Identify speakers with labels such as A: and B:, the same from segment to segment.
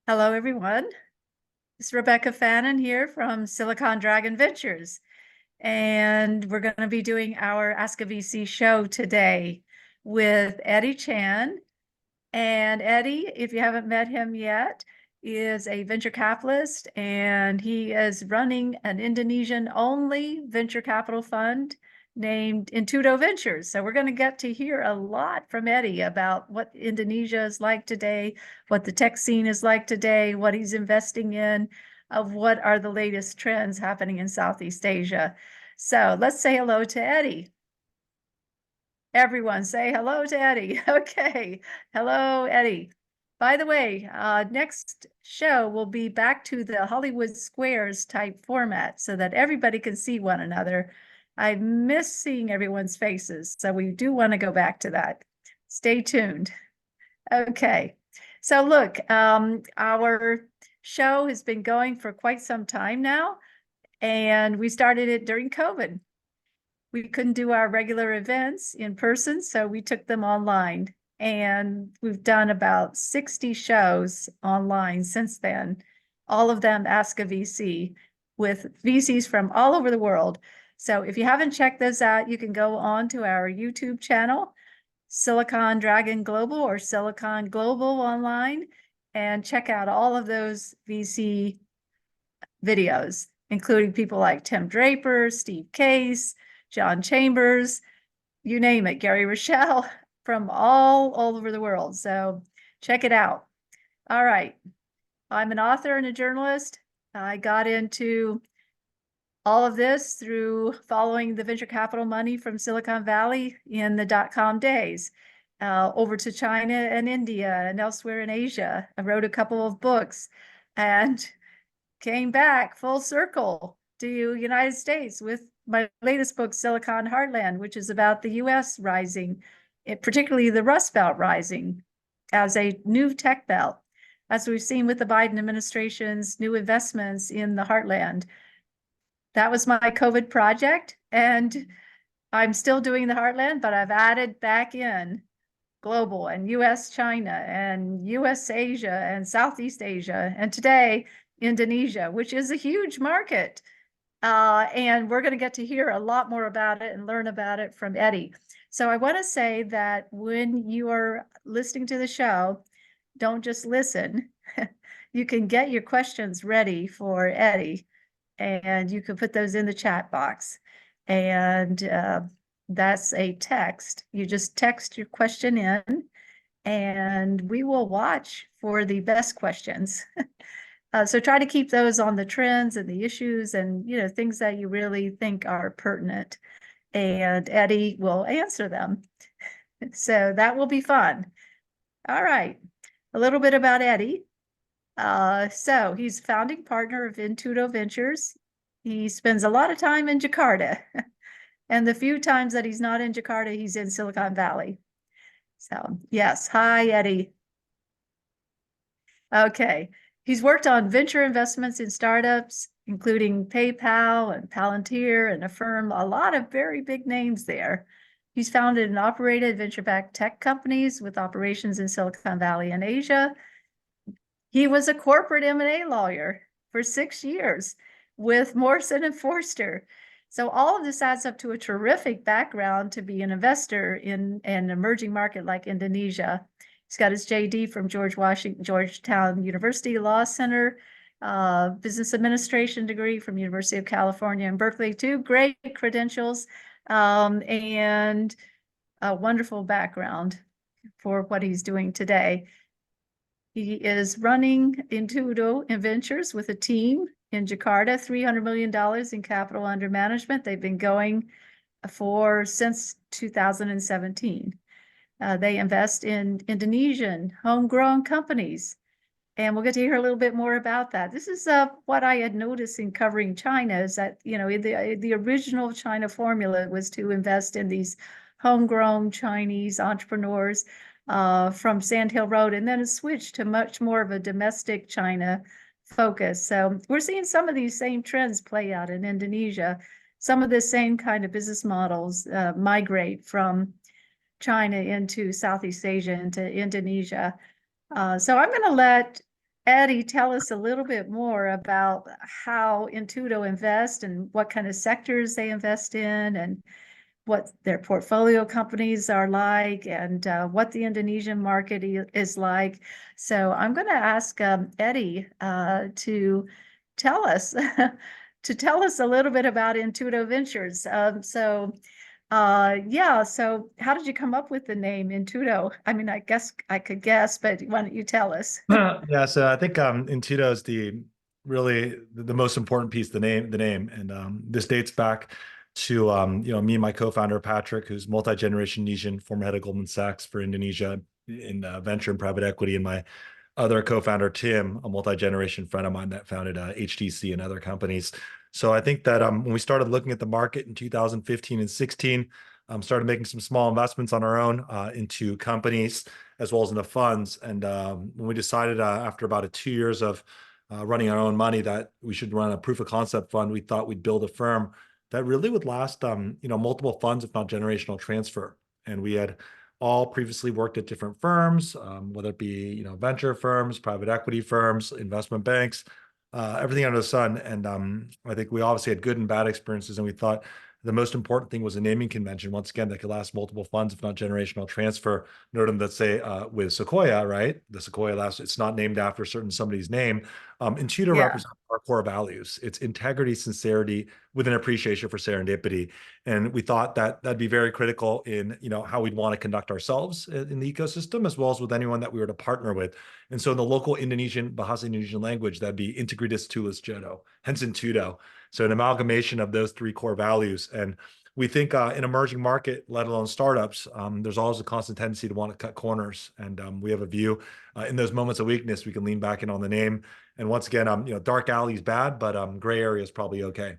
A: Hello, everyone. It's Rebecca Fannin here from Silicon Dragon Ventures. And we're going to be doing our Ask a VC show today with Eddy Chan. And Eddy, if you haven't met him yet, is a venture capitalist, and he is running an Indonesian-only venture capital fund named Intudo Ventures. So we're going to get to hear a lot from Eddy about what Indonesia is like today, what the tech scene is like today, what he's investing in, of what are the latest trends happening in Southeast Asia. So let's say hello to Eddy. Everyone say hello to Eddy. Okay. Hello, Eddy. By the way, next show will be back to the Hollywood Squares type format so that everybody can see one another. I miss seeing everyone's faces, so we do want to go back to that. Stay tuned. Okay. So look, our show has been going for quite some time now, and we started it during COVID. We couldn't do our regular events in person, so we took them online. And we've done about 60 shows online since then, all of them Ask a VC, with VCs from all over the world. So if you haven't checked those out, you can go on to our YouTube channel, Silicon Dragon Global or Silicon Global Online, and check out all of those VC videos, including people like Tim Draper, Steve Case, John Chambers, you name it, Gary Rochelle, from all over the world. So check it out. All right. I'm an author and a journalist. I got into all of this through following the venture capital money from Silicon Valley in the dot-com days, over to China and India and elsewhere in Asia. I wrote a couple of books and came back full circle to United States with my latest book, Silicon Heartland, which is about the US rising, particularly the Rust Belt rising as a new tech belt, as we've seen with the Biden administration's new investments in the heartland. That was my COVID project, and I'm still doing the heartland, but I've added back in global and US China and US Asia and Southeast Asia, and today Indonesia, which is a huge market. And we're going to get to hear a lot more about it and learn about it from Eddy. So I want to say that when you are listening to the show, don't just listen. You can get your questions ready for Eddy, and you can put those in the chat box. And that's a text. You just text your question in, and we will watch for the best questions. So try to keep those on the trends and the issues and, things that you really think are pertinent, and Eddy will answer them. So that will be fun. All right. A little bit about Eddy. So he's founding partner of Intudo Ventures. He spends a lot of time in Jakarta. And the few times that he's not in Jakarta, he's in Silicon Valley. So yes, hi, Eddy. Okay. He's worked on venture investments in startups, including PayPal and Palantir and Affirm, a lot of very big names there. He's founded and operated venture-backed tech companies with operations in Silicon Valley and Asia. He was a corporate M&A lawyer for 6 years with Morrison and Forster. So all of this adds up to a terrific background to be an investor in an emerging market like Indonesia. He's got his JD from Georgetown University Law Center, business administration degree from University of California in Berkeley, too. Great credentials, and a wonderful background for what he's doing today. He is running Intudo Ventures with a team in Jakarta, $300 million in capital under management. They've been going since 2017. They invest in Indonesian homegrown companies, and we'll get to hear a little bit more about that. This is what I had noticed in covering China, is that the original China formula was to invest in these homegrown Chinese entrepreneurs from Sand Hill Road, and then it switched to much more of a domestic China focus. So we're seeing some of these same trends play out in Indonesia. Some of the same kind of business models migrate from China into Southeast Asia, into Indonesia. So I'm going to let Eddie, tell us a little bit more about how Intudo invest and what kind of sectors they invest in and what their portfolio companies are like and what the Indonesian market is like. So I'm going to ask Eddie to tell us to tell us a little bit about Intudo Ventures. Yeah, so how did you come up with the name Intudo? I mean, I guess I could guess, but why don't you tell us?
B: Yeah, so I think Intudo is the really the most important piece, the name. And this dates back to me and my co-founder Patrick, who's multi-generation Indonesian, former head of Goldman Sachs for Indonesia in venture and private equity, and my other co-founder Tim, a multi-generation friend of mine that founded HTC and other companies. So I think that when we started looking at the market in 2015 and 16, started making some small investments on our own into companies as well as into funds. And when we decided after about 2 years of running our own money that we should run a proof of concept fund, we thought we'd build a firm that really would last, multiple funds, if not generational transfer. And we had all previously worked at different firms, whether it be venture firms, private equity firms, investment banks, everything under the sun. And I think we obviously had good and bad experiences, and we thought the most important thing was a naming convention, once again, that could last multiple funds, if not generational transfer. Note that say with Sequoia, right? The Sequoia last, it's not named after certain somebody's name. Intuitive
A: Yeah.
B: represents our core values. It's integrity, sincerity, with an appreciation for serendipity. And we thought that that'd be very critical in how we'd want to conduct ourselves in the ecosystem, as well as with anyone that we were to partner with. And so in the local Indonesian, Bahasa Indonesian language, that'd be Integritas Tulis Jodo, hence Intudo. So an amalgamation of those three core values. And we think in emerging market, let alone startups, there's always a constant tendency to want to cut corners. And we have a view in those moments of weakness, we can lean back in on the name. And once again, dark alley is bad, but gray area is probably okay.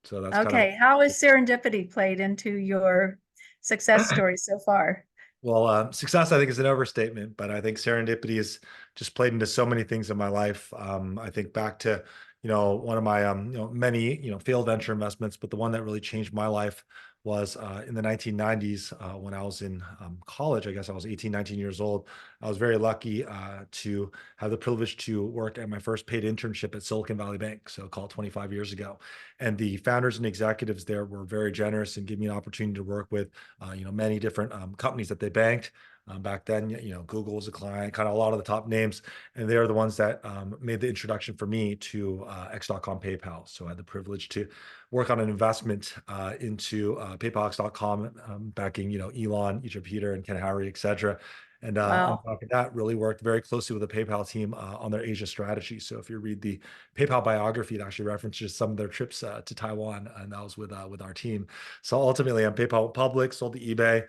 B: So that's kind of
A: Okay. How has serendipity played into your success story so far?
B: Well, success, I think, is an overstatement, but I think serendipity has just played into so many things in my life. I think back to, one of my, many, failed venture investments, but the one that really changed my life was in the 1990s when I was in college. I guess I was 18, 19 years old. I was very lucky to have the privilege to work at my first paid internship at Silicon Valley Bank, so called 25 years ago. And the founders and executives there were very generous and gave me an opportunity to work with many different companies that they banked. Back then, Google was a client, kind of a lot of the top names, and they're the ones that made the introduction for me to X.com PayPal. So I had the privilege to work on an investment into PayPal.com, backing, Elon, Egypt Peter, and Ken Harry, et cetera. And on
A: Wow.
B: top of that, really worked very closely with the PayPal team on their Asia strategy. So if you read the PayPal biography, it actually references some of their trips to Taiwan, and that was with our team. So ultimately, PayPal public, sold to eBay.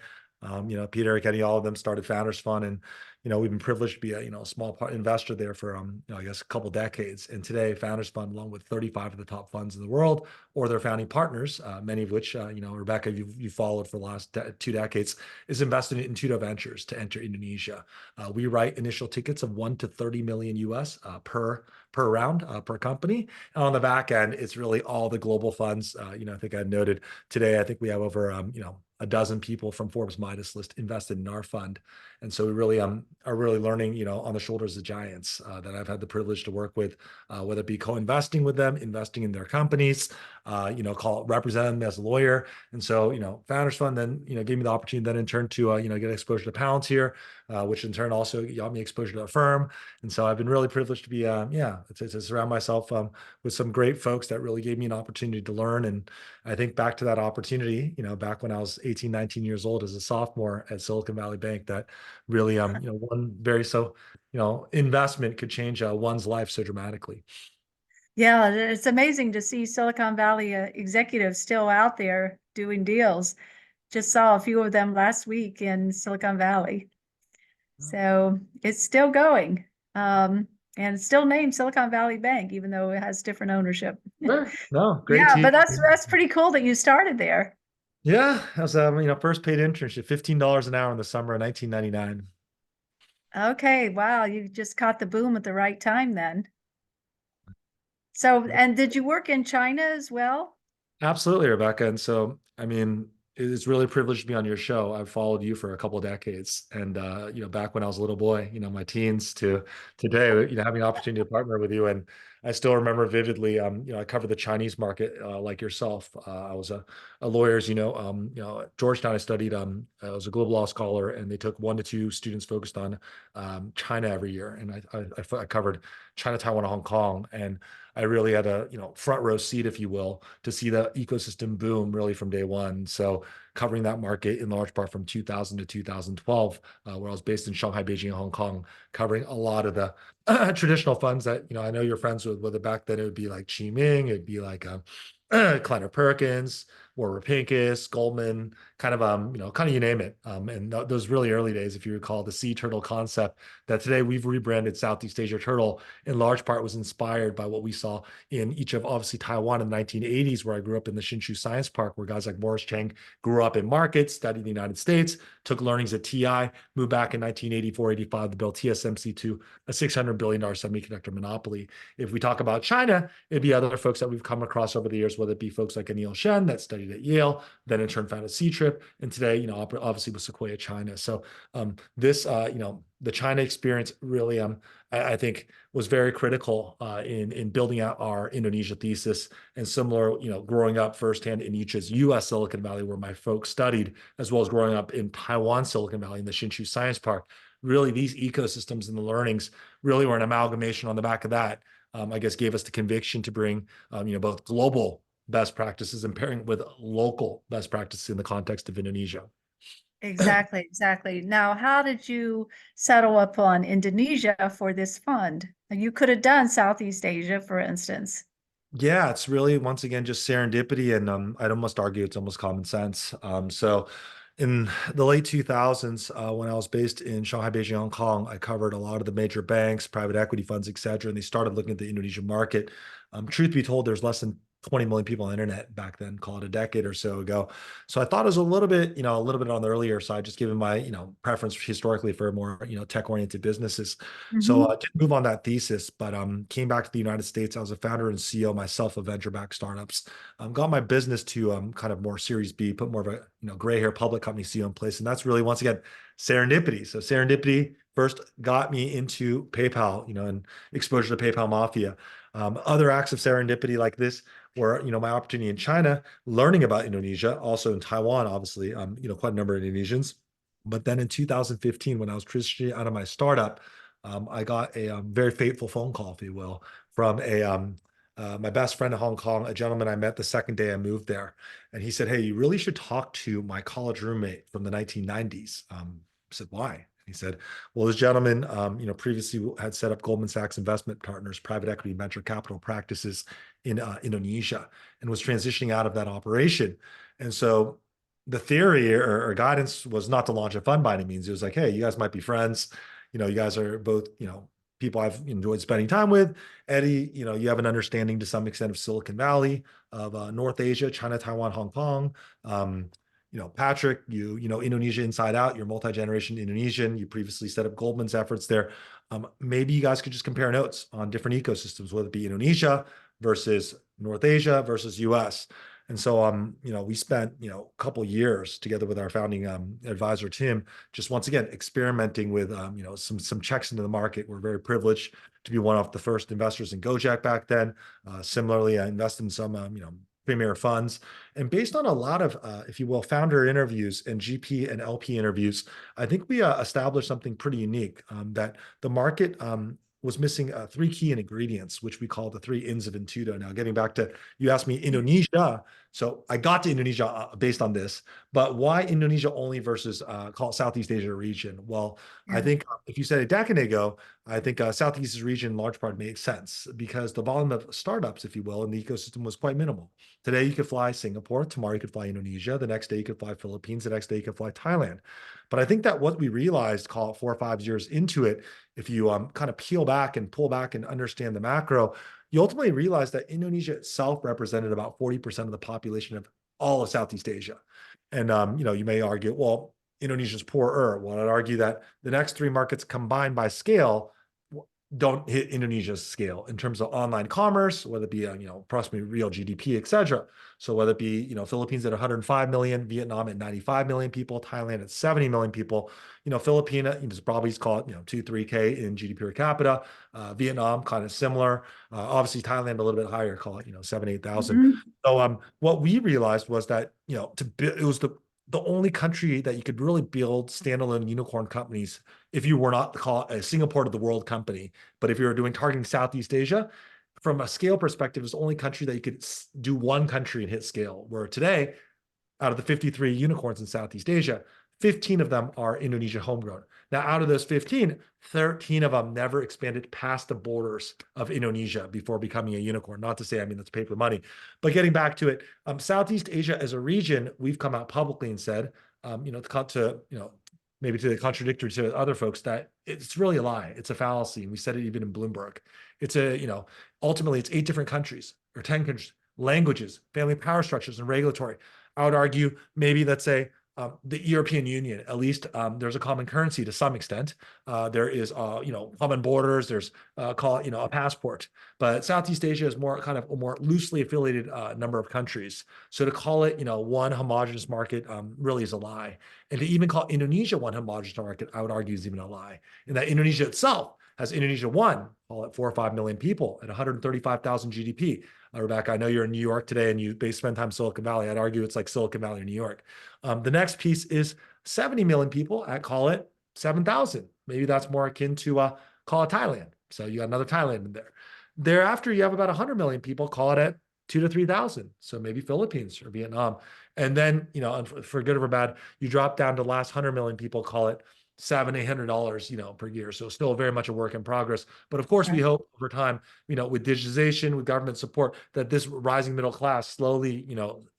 B: Peter, Kenny, all of them started Founders Fund, and we've been privileged to be a small part investor there for I guess a couple decades. And today, Founders Fund, along with 35 of the top funds in the world, or their founding partners, many of which Rebecca, you followed for the last 2 decades, is invested in Intudo Ventures to enter Indonesia. We write initial tickets of 1 to 30 million US per round per company. And on the back end, it's really all the global funds. I think I noted today, I think we have over a dozen people from Forbes Midas list invested in our fund. And so we really are really learning, on the shoulders of giants that I've had the privilege to work with, whether it be co-investing with them, investing in their companies, represent them as a lawyer. And so, Founders Fund then, gave me the opportunity then in turn to, get exposure to Palantir, which in turn also got me exposure to a firm. And so I've been really privileged to be, to surround myself with some great folks that really gave me an opportunity to learn. And I think back to that opportunity, back when I was 18, 19 years old as a sophomore at Silicon Valley Bank, that really, investment could change one's life so dramatically.
A: Yeah, it's amazing to see Silicon Valley executives still out there doing deals. Just saw a few of them last week in Silicon Valley. So it's still going. And it's still named Silicon Valley Bank, even though it has different ownership.
B: Sure. No, great
A: Yeah,
B: team.
A: but that's pretty cool that you started there.
B: Yeah, I was first paid internship, $15 an hour in the summer of 1999.
A: Okay, wow, you just caught the boom at the right time then. So, and did you work in China as well?
B: Absolutely, Rebecca. And so, It's really a privilege to be on your show. I've followed you for a couple of decades, and back when I was a little boy, my teens to today, having the opportunity to partner with you, and I still remember vividly. I covered the Chinese market like yourself. I was a lawyer, as at Georgetown. I studied. I was a global law scholar, and they took 1 to 2 students focused on China every year, and I covered China, Taiwan, and Hong Kong, and I really had a front row seat, if you will, to see the ecosystem boom really from day one. So covering that market in large part from 2000 to 2012, where I was based in Shanghai, Beijing, and Hong Kong, covering a lot of the traditional funds that I know you're friends with. Whether back then it would be like Chi Ming, it'd be like Kleiner Perkins, Warburg Pincus, Goldman, kind of you name it. And those really early days, if you recall, the sea turtle concept that today we've rebranded Southeast Asia Turtle, in large part was inspired by what we saw in each of obviously Taiwan in the 1980s, where I grew up in the Hsinchu Science Park, where guys like Morris Chang grew up in markets, studied the United States, took learnings at TI, moved back in 1984, 85 to build TSMC to a $600 billion semiconductor monopoly. If we talk about China, it'd be other folks that we've come across over the years, whether it be folks like Anil Shen that studied at Yale, then in turn founded C-Trip, and today, obviously with Sequoia China. So the China experience really, I think, was very critical in building out our Indonesia thesis. And similar, growing up firsthand in each U.S. Silicon Valley, where my folks studied, as well as growing up in Taiwan Silicon Valley in the Hsinchu Science Park. Really, these ecosystems and the learnings really were an amalgamation on the back of that. I guess gave us the conviction to bring, both global best practices and pairing with local best practices in the context of Indonesia.
A: Exactly, exactly. Now, how did you settle upon Indonesia for this fund? You could have done Southeast Asia, for instance.
B: Yeah, it's really once again just serendipity, and I'd almost argue it's almost common sense. So, in the late 2000s, when I was based in Shanghai, Beijing, Hong Kong, I covered a lot of the major banks, private equity funds, et cetera, and they started looking at the Indonesian market. Truth be told, there's less than 20 million people on the internet back then, call it a decade or so ago. So I thought it was a little bit on the earlier side, just given my, preference historically for more, tech-oriented businesses. So
A: Mhm.
B: didn't move on that thesis, but came back to the United States. I was a founder and CEO myself of venture-backed startups. Got my business to kind of more Series B, put more of a gray hair public company CEO in place, and that's really once again serendipity. So serendipity first got me into PayPal, and exposure to PayPal Mafia. Other acts of serendipity like this were, my opportunity in China, learning about Indonesia, also in Taiwan, obviously, quite a number of Indonesians. But then in 2015, when I was transitioning out of my startup, I got a very fateful phone call, if you will, from my best friend in Hong Kong, a gentleman I met the second day I moved there. And he said, "Hey, you really should talk to my college roommate from the 1990s." I said, "Why?" He said, "Well, this gentleman, previously had set up Goldman Sachs Investment Partners, private equity venture capital practices in Indonesia, and was transitioning out of that operation. And so the theory or guidance was not to launch a fund by any means. It was like, hey, you guys might be friends. You guys are both, people I've enjoyed spending time with. Eddy, you have an understanding to some extent of Silicon Valley, of North Asia, China, Taiwan, Hong Kong. Patrick, you know Indonesia inside out. You're multi-generation Indonesian. You previously set up Goldman's efforts there. Maybe you guys could just compare notes on different ecosystems, whether it be Indonesia versus North Asia versus US." And so, we spent, a couple years together with our founding advisor, Tim, just once again, experimenting with, some checks into the market. We're very privileged to be one of the first investors in Gojek back then. Similarly, I invested in some, premier funds. And based on a lot of, if you will, founder interviews and GP and LP interviews, I think we established something pretty unique, that the market was missing 3 key ingredients, which we call the 3 Ins of Intudo. Now, getting back to, you asked me Indonesia. So I got to Indonesia based on this, but why Indonesia only versus call it Southeast Asia region? Well, I
A: Yeah.
B: think if you said a decade ago, I think Southeast region in large part made sense because the volume of startups, if you will, in the ecosystem was quite minimal. Today, you could fly Singapore. Tomorrow, you could fly Indonesia. The next day, you could fly Philippines. The next day, you could fly Thailand. But I think that what we realized, call it 4 or 5 years into it, if you kind of peel back and pull back and understand the macro, you ultimately realize that Indonesia itself represented about 40% of the population of all of Southeast Asia. And, you may argue, well, Indonesia's poorer. Well, I'd argue that the next 3 markets combined by scale don't hit Indonesia's scale in terms of online commerce, whether it be approximately real GDP, et cetera. So whether it be Philippines at 105 million, Vietnam at 95 million people, Thailand at 70 million people, Filipina, probably call it 2-3K in GDP per capita. Vietnam kind of similar. Obviously Thailand a little bit higher, call it 7-8,000.
A: Mhm.
B: So what we realized was that it was the only country that you could really build standalone unicorn companies if you were not call a Singapore to the world company, but if you were doing targeting Southeast Asia, from a scale perspective, it's the only country that you could do one country and hit scale. Where today, out of the 53 unicorns in Southeast Asia, 15 of them are Indonesia homegrown. Now, out of those 15, 13 of them never expanded past the borders of Indonesia before becoming a unicorn. Not to say, I mean, that's paper money. But getting back to it, Southeast Asia as a region, we've come out publicly and said, maybe to the contradictory to other folks, that it's really a lie. It's a fallacy. And we said it even in Bloomberg. Ultimately, it's 8 different countries or 10 countries, languages, family power structures, and regulatory. I would argue maybe, let's say, the European Union, at least there's a common currency to some extent. There is, common borders. There's call it, a passport. But Southeast Asia is more kind of a more loosely affiliated number of countries. So to call it, one homogenous market really is a lie. And to even call Indonesia one homogenous market, I would argue is even a lie. And that Indonesia itself has Indonesia one, call it 4 or 5 million people at 135,000 GDP. Rebecca, I know you're in New York today and you spend time in Silicon Valley. I'd argue it's like Silicon Valley or New York. The next piece is 70 million people at, call it 7,000. Maybe that's more akin to call it Thailand. So you got another Thailand in there. Thereafter, you have about 100 million people, call it at 2 to 3,000. So maybe Philippines or Vietnam. And then, for good or bad, you drop down to the last 100 million people, call it $700-800, per year. So still very much a work in progress. But of course, we hope over time, with digitization, with government support, that this rising middle class slowly,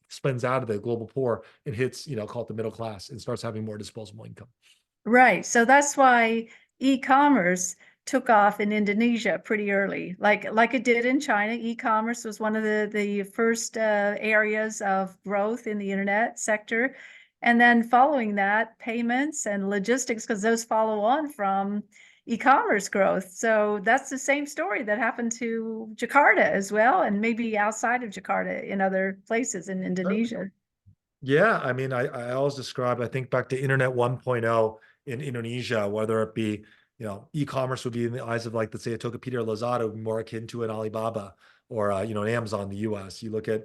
B: spins out of the global poor and hits, call it the middle class, and starts having more disposable income.
A: Right. So that's why e-commerce took off in Indonesia pretty early, like it did in China. E-commerce was one of the first areas of growth in the internet sector. And then following that, payments and logistics, because those follow on from e-commerce growth. So that's the same story that happened to Jakarta as well, and maybe outside of Jakarta in other places in Indonesia.
B: Yeah, I mean, I always describe, I think back to Internet 1.0 in Indonesia, whether it be, e-commerce would be in the eyes of, like, let's say a Tokopedia or Lazada would be more akin to an Alibaba or, an Amazon in the US. What do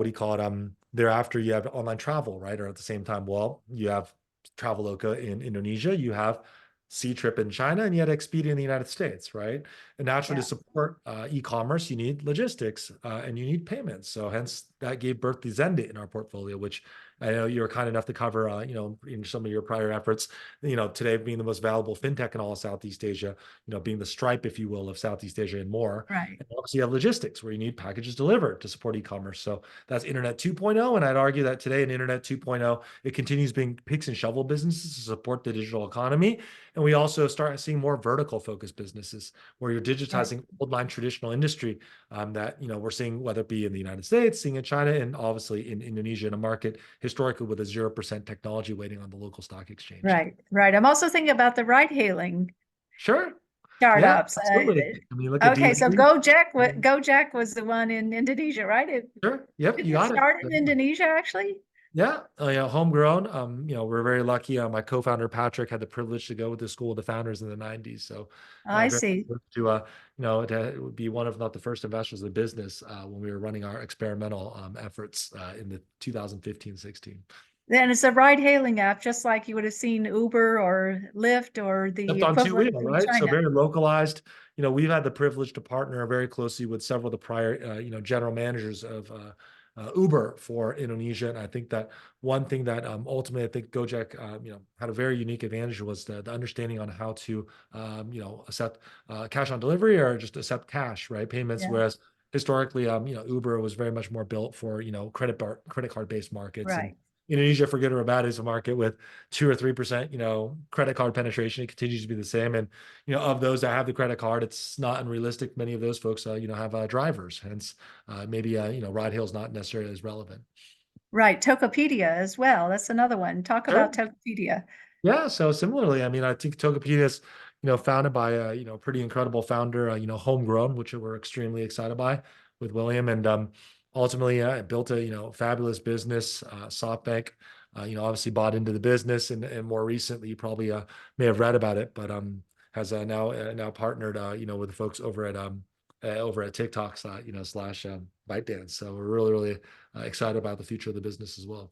B: you call it? Thereafter, you have online travel, right? Or at the same time, well, you have Traveloka in Indonesia, you have C-Trip in China, and you had Expedia in the United States, right? And naturally,
A: Yeah.
B: to support e-commerce, you need logistics and you need payments. So hence that gave birth to Zendit in our portfolio, which I know you were kind enough to cover, in some of your prior efforts. Today being the most valuable fintech in all of Southeast Asia, being the Stripe, if you will, of Southeast Asia and more.
A: Right.
B: And obviously, you have logistics where you need packages delivered to support e-commerce. So that's Internet 2.0, and I'd argue that today in Internet 2.0, it continues being picks and shovel businesses to support the digital economy. And we also start seeing more vertical focused businesses where you're digitizing old line traditional industry that, we're seeing, whether it be in the United States, seeing in China, and obviously in Indonesia, in a market historically with a 0% technology weighting on the local stock exchange.
A: Right. Right. I'm also thinking about the ride hailing
B: Sure. Yeah,
A: startups.
B: absolutely. I mean, look at
A: Okay, so
B: DiDi.
A: Gojek was the one in Indonesia, right?
B: Sure. Yep,
A: Did
B: you
A: it
B: got it.
A: start in Indonesia, actually?
B: Yeah, homegrown. We're very lucky. My co-founder Patrick had the privilege to go to school with the founders in the '90s. So
A: I
B: very
A: see.
B: to be one of not the first investors of the business when we were running our experimental efforts in the 2015-16.
A: Then it's a ride-hailing app, just like you would have seen Uber or Lyft or the
B: Stepped on two
A: equivalent
B: wheels,
A: in
B: right? So
A: China.
B: very localized. We've had the privilege to partner very closely with several of the prior, general managers of Uber for Indonesia. And I think that one thing that ultimately I think Gojek, had a very unique advantage was the understanding on how to, accept cash on delivery or just accept cash, right? Payments.
A: Yeah,
B: Whereas historically, Uber was very much more built for, credit card based markets. And
A: right.
B: Indonesia, for good or bad, is a market with 2 or 3%, credit card penetration. It continues to be the same. And, of those that have the credit card, it's not unrealistic. Many of those folks, have drivers. Hence, maybe, ride hail is not necessarily as relevant.
A: Right. Tokopedia as well. That's another one. Talk
B: Sure.
A: about Tokopedia.
B: Yeah, so similarly, I mean, I think Tokopedia is, founded by a, pretty incredible founder, homegrown, which we're extremely excited by with William, and ultimately built a, fabulous business. SoftBank, obviously bought into the business, and more recently, you probably may have read about it, but has now partnered, with the folks over at TikTok's, slash ByteDance. So we're really, really excited about the future of the business as well.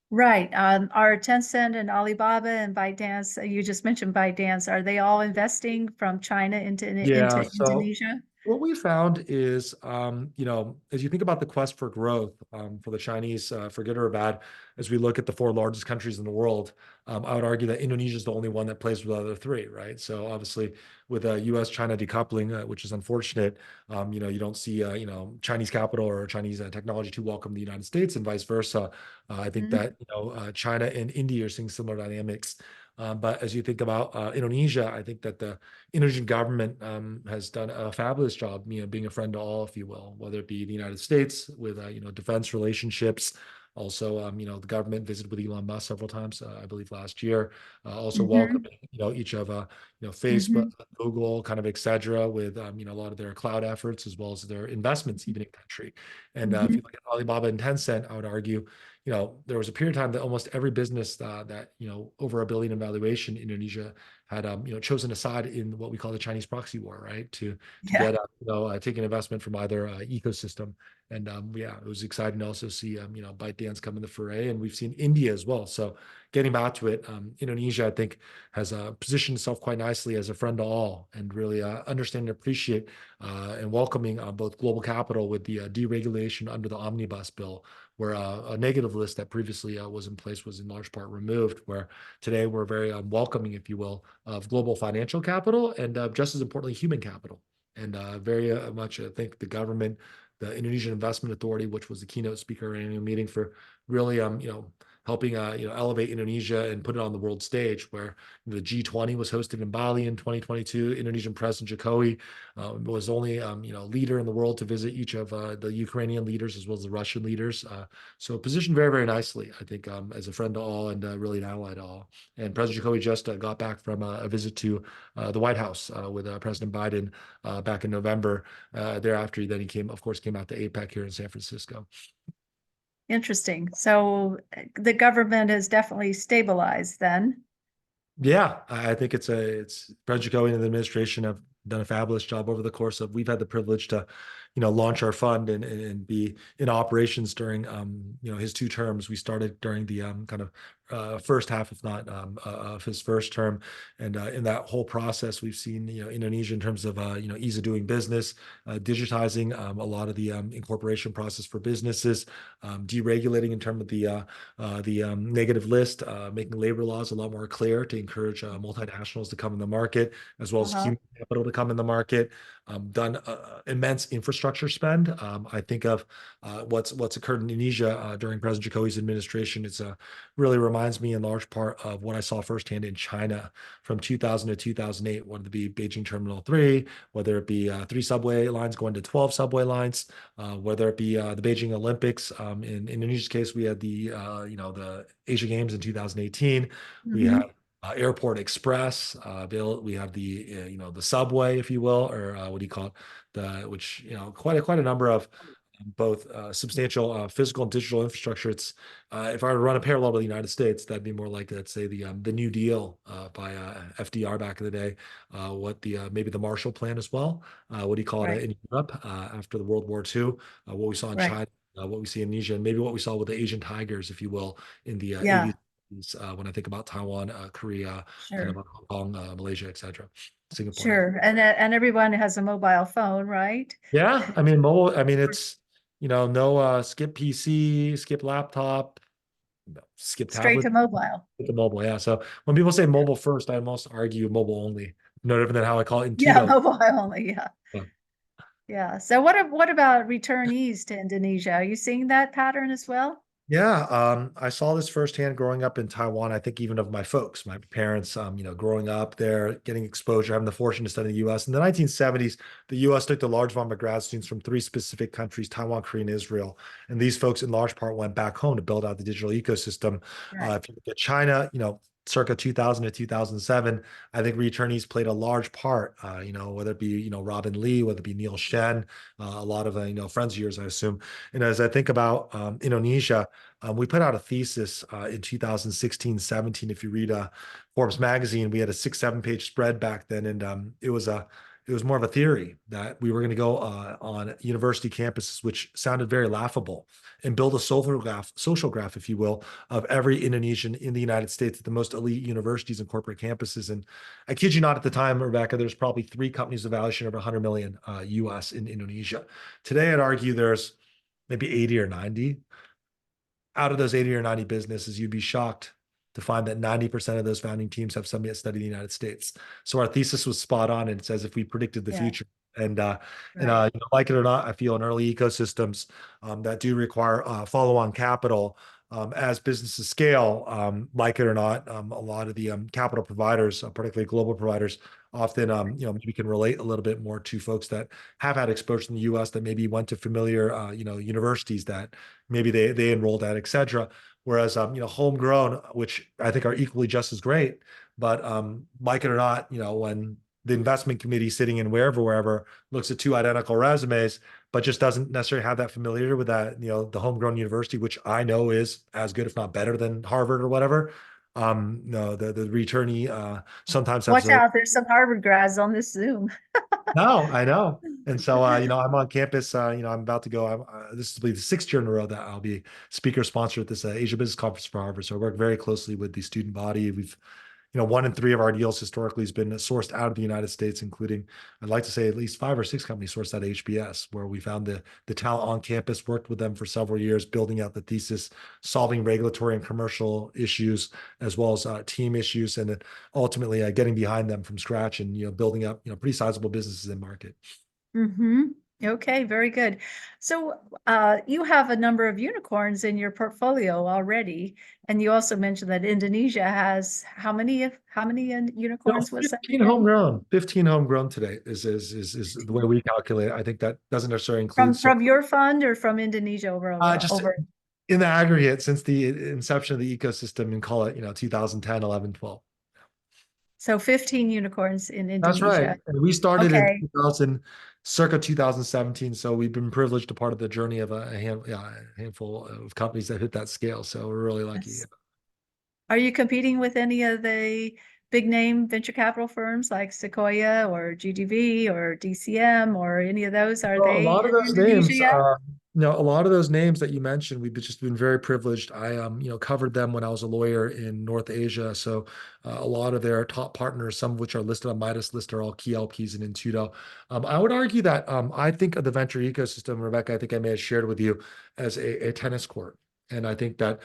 A: Right. Are Tencent and Alibaba and ByteDance, you just mentioned ByteDance, are they all investing from China
B: Yeah,
A: into
B: so
A: Indonesia?
B: what we found is, as you think about the quest for growth for the Chinese, for good or bad, as we look at the four largest countries in the world, I would argue that Indonesia is the only one that plays with the other three, right? So obviously, with U.S.-China decoupling, which is unfortunate, you don't see, Chinese capital or Chinese technology too welcome the United States, and vice versa. I think
A: Mhm.
B: that China and India are seeing similar dynamics. But as you think about Indonesia, I think that the Indonesian government has done a fabulous job, being a friend to all, if you will, whether it be the United States with, defense relationships. Also, the government visited with Elon Musk several times, I believe last year. Also
A: Mhm.
B: welcoming, each of, Facebook,
A: Mhm.
B: Google, kind of et cetera, with, a lot of their cloud efforts as well as their investments even in country. And if you
A: Mhm.
B: look at Alibaba and Tencent, I would argue, there was a period of time that almost every business that, over a billion in valuation, Indonesia had chosen a side in what we call the Chinese proxy war, right? To
A: Yeah.
B: get take an investment from either ecosystem. And yeah, it was exciting to also see ByteDance come in the foray, and we've seen India as well. So getting back to it, Indonesia I think has positioned itself quite nicely as a friend to all, and really understand and appreciate and welcoming both global capital with the deregulation under the omnibus bill, where a negative list that previously was in place was in large part removed, where today we're very welcoming, if you will, of global financial capital, and just as importantly, human capital. And very much, I think the government, the Indonesian Investment Authority, which was the keynote speaker at annual meeting, for really, helping, elevate Indonesia and put it on the world stage, where the G20 was hosted in Bali in 2022. Indonesian President Jokowi was only, leader in the world to visit each of the Ukrainian leaders as well as the Russian leaders. So positioned very, very nicely, I think, as a friend to all, and really an ally to all. And President Jacoby just got back from a visit to the White House with President Biden back in November. Thereafter, then he came, of course, came out to APEC here in San Francisco.
A: Interesting. So the government has definitely stabilized then.
B: Yeah, I think it's President Jacoby and the administration have done a fabulous job over the course of. We've had the privilege to, launch our fund and be in operations during his two terms. We started during the kind of first half, if not of his first term, and in that whole process, we've seen Indonesia in terms of ease of doing business, digitizing a lot of the incorporation process for businesses, deregulating in terms of the negative list, making labor laws a lot more clear to encourage multinationals to come in the market, as well as
A: Uh-huh.
B: human capital to come in the market. Done immense infrastructure spend. I think of what's occurred in Indonesia during President Jokowi's administration. It's really reminds me in large part of what I saw firsthand in China from 2000 to 2008, whether it be Beijing Terminal 3, whether it be 3 subway lines going to 12 subway lines, whether it be the Beijing Olympics. In Indonesia's case, we had the Asia Games in 2018. We had
A: Mhm.
B: Airport Express. We have the the subway, if you will, or what do you call it? Which quite a number of both substantial physical and digital infrastructure. It's if I were to run a parallel to the United States, that'd be more like, let's say, the New Deal by FDR back in the day. What the maybe the Marshall Plan as well. What do you call it
A: Right.
B: in Europe after the World War II? What we saw in
A: Right.
B: China, what we see in Indonesia, and maybe what we saw with the Asian tigers, if you will, in the
A: Yeah,
B: 80s. When I think about Taiwan, Korea, kind of
A: sure.
B: Hong Kong, Malaysia, etc., Singapore. Yeah.
A: Sure. And everyone has a mobile phone, right?
B: Yeah, I mean, mobile. I mean, it's no skip PC, skip laptop, no, skip
A: Straight
B: tablet,
A: to mobile.
B: skip the mobile. Yeah. So when people say mobile first, I almost argue mobile only. No different than how I call it
A: Yeah,
B: Intudo.
A: mobile only. Yeah.
B: Yeah.
A: Yeah. So what about returnees to Indonesia? Are you seeing that pattern as well?
B: Yeah, I saw this firsthand growing up in Taiwan. I think even of my folks, my parents, growing up there, getting exposure, having the fortune to study in the U.S. In the 1970s, the U.S. took the large volume of grad students from three specific countries: Taiwan, Korea, and Israel. And these folks, in large part, went back home to build out the digital ecosystem.
A: Right.
B: If you look at China, circa 2000 to 2007, I think returnees played a large part, whether it be, Robin Lee, whether it be Neil Shen, a lot of, friends of yours, I assume. And as I think about Indonesia, we put out a thesis in 2016, 17. If you read Forbes magazine, we had a 6, 7 page spread back then. And it was more of a theory that we were going to go on university campuses, which sounded very laughable, and build a social graph, if you will, of every Indonesian in the United States at the most elite universities and corporate campuses. And I kid you not, at the time, Rebecca, there's probably 3 companies with valuation over 100 million US in Indonesia. Today, I'd argue there's maybe 80 or 90. Out of those 80 or 90 businesses, you'd be shocked to find that 90% of those founding teams have somebody that studied in the United States. So our thesis was spot on, and it says if we predicted the
A: Yeah,
B: future. And
A: right.
B: like it or not, I feel in early ecosystems that do require follow-on capital as businesses scale, like it or not, a lot of the capital providers, particularly global providers, often maybe can relate a little bit more to folks that have had exposure in the U.S. that maybe went to familiar universities that maybe they enrolled at, et cetera. Whereas homegrown, which I think are equally just as great, but like it or not, when the investment committee sitting in wherever looks at 2 identical resumes, but just doesn't necessarily have that familiarity with that, the homegrown university, which I know is as good, if not better than Harvard or whatever. No, the returnee sometimes has
A: Watch
B: a
A: out, there's some Harvard grads on this Zoom.
B: no, I know. And so, I'm on campus. I'm about to go. This will be the 6th year in a row that I'll be speaker sponsor at this Asia Business Conference for Harvard. So I work very closely with the student body. We've 1 in 3 of our deals historically has been sourced out of the United States, including, I'd like to say, at least 5 or 6 companies sourced out of HBS, where we found the talent on campus, worked with them for several years, building out the thesis, solving regulatory and commercial issues, as well as team issues, and then ultimately getting behind them from scratch and building up pretty sizable businesses in market.
A: Mm-hmm. Okay, very good. So you have a number of unicorns in your portfolio already, and you also mentioned that Indonesia has how many unicorns was that
B: 15
A: again?
B: homegrown. 15 homegrown today is the way we calculate it. I think that doesn't necessarily include
A: From your fund or from Indonesia overall?
B: just
A: Over,
B: in the aggregate since the inception of the ecosystem, and call it 2010, 11, 12.
A: so 15 unicorns in
B: That's right.
A: Indonesia.
B: And we started in
A: Okay.
B: 2000, circa 2017. So we've been privileged to part of the journey of a handful of companies that hit that scale. So we're really lucky.
A: Yes. Are you competing with any of the big name venture capital firms like Sequoia or GDV or DCM or any of those? Are
B: Well, a
A: they
B: lot of
A: in
B: those
A: Indonesia
B: names,
A: yet?
B: a lot of those names that you mentioned, we've just been very privileged. I, covered them when I was a lawyer in North Asia. So a lot of their top partners, some of which are listed on Midas list, are all key LPs in Intudo. I would argue that I think of the venture ecosystem, Rebecca, I think I may have shared with you as a tennis court. And I think that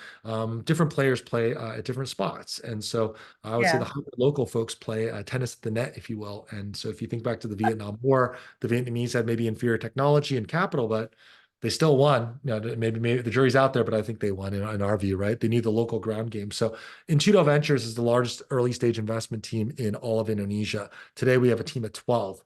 B: different players play at different spots. And so I would say the
A: Yeah.
B: local folks play tennis at the net, if you will. And so if you think back to the Vietnam War, the Vietnamese had maybe inferior technology and capital, but they still won. Maybe the jury's out there, but I think they won in our view, right? They need the local ground game. So Intudo Ventures is the largest early stage investment team in all of Indonesia. Today we have a team of 12.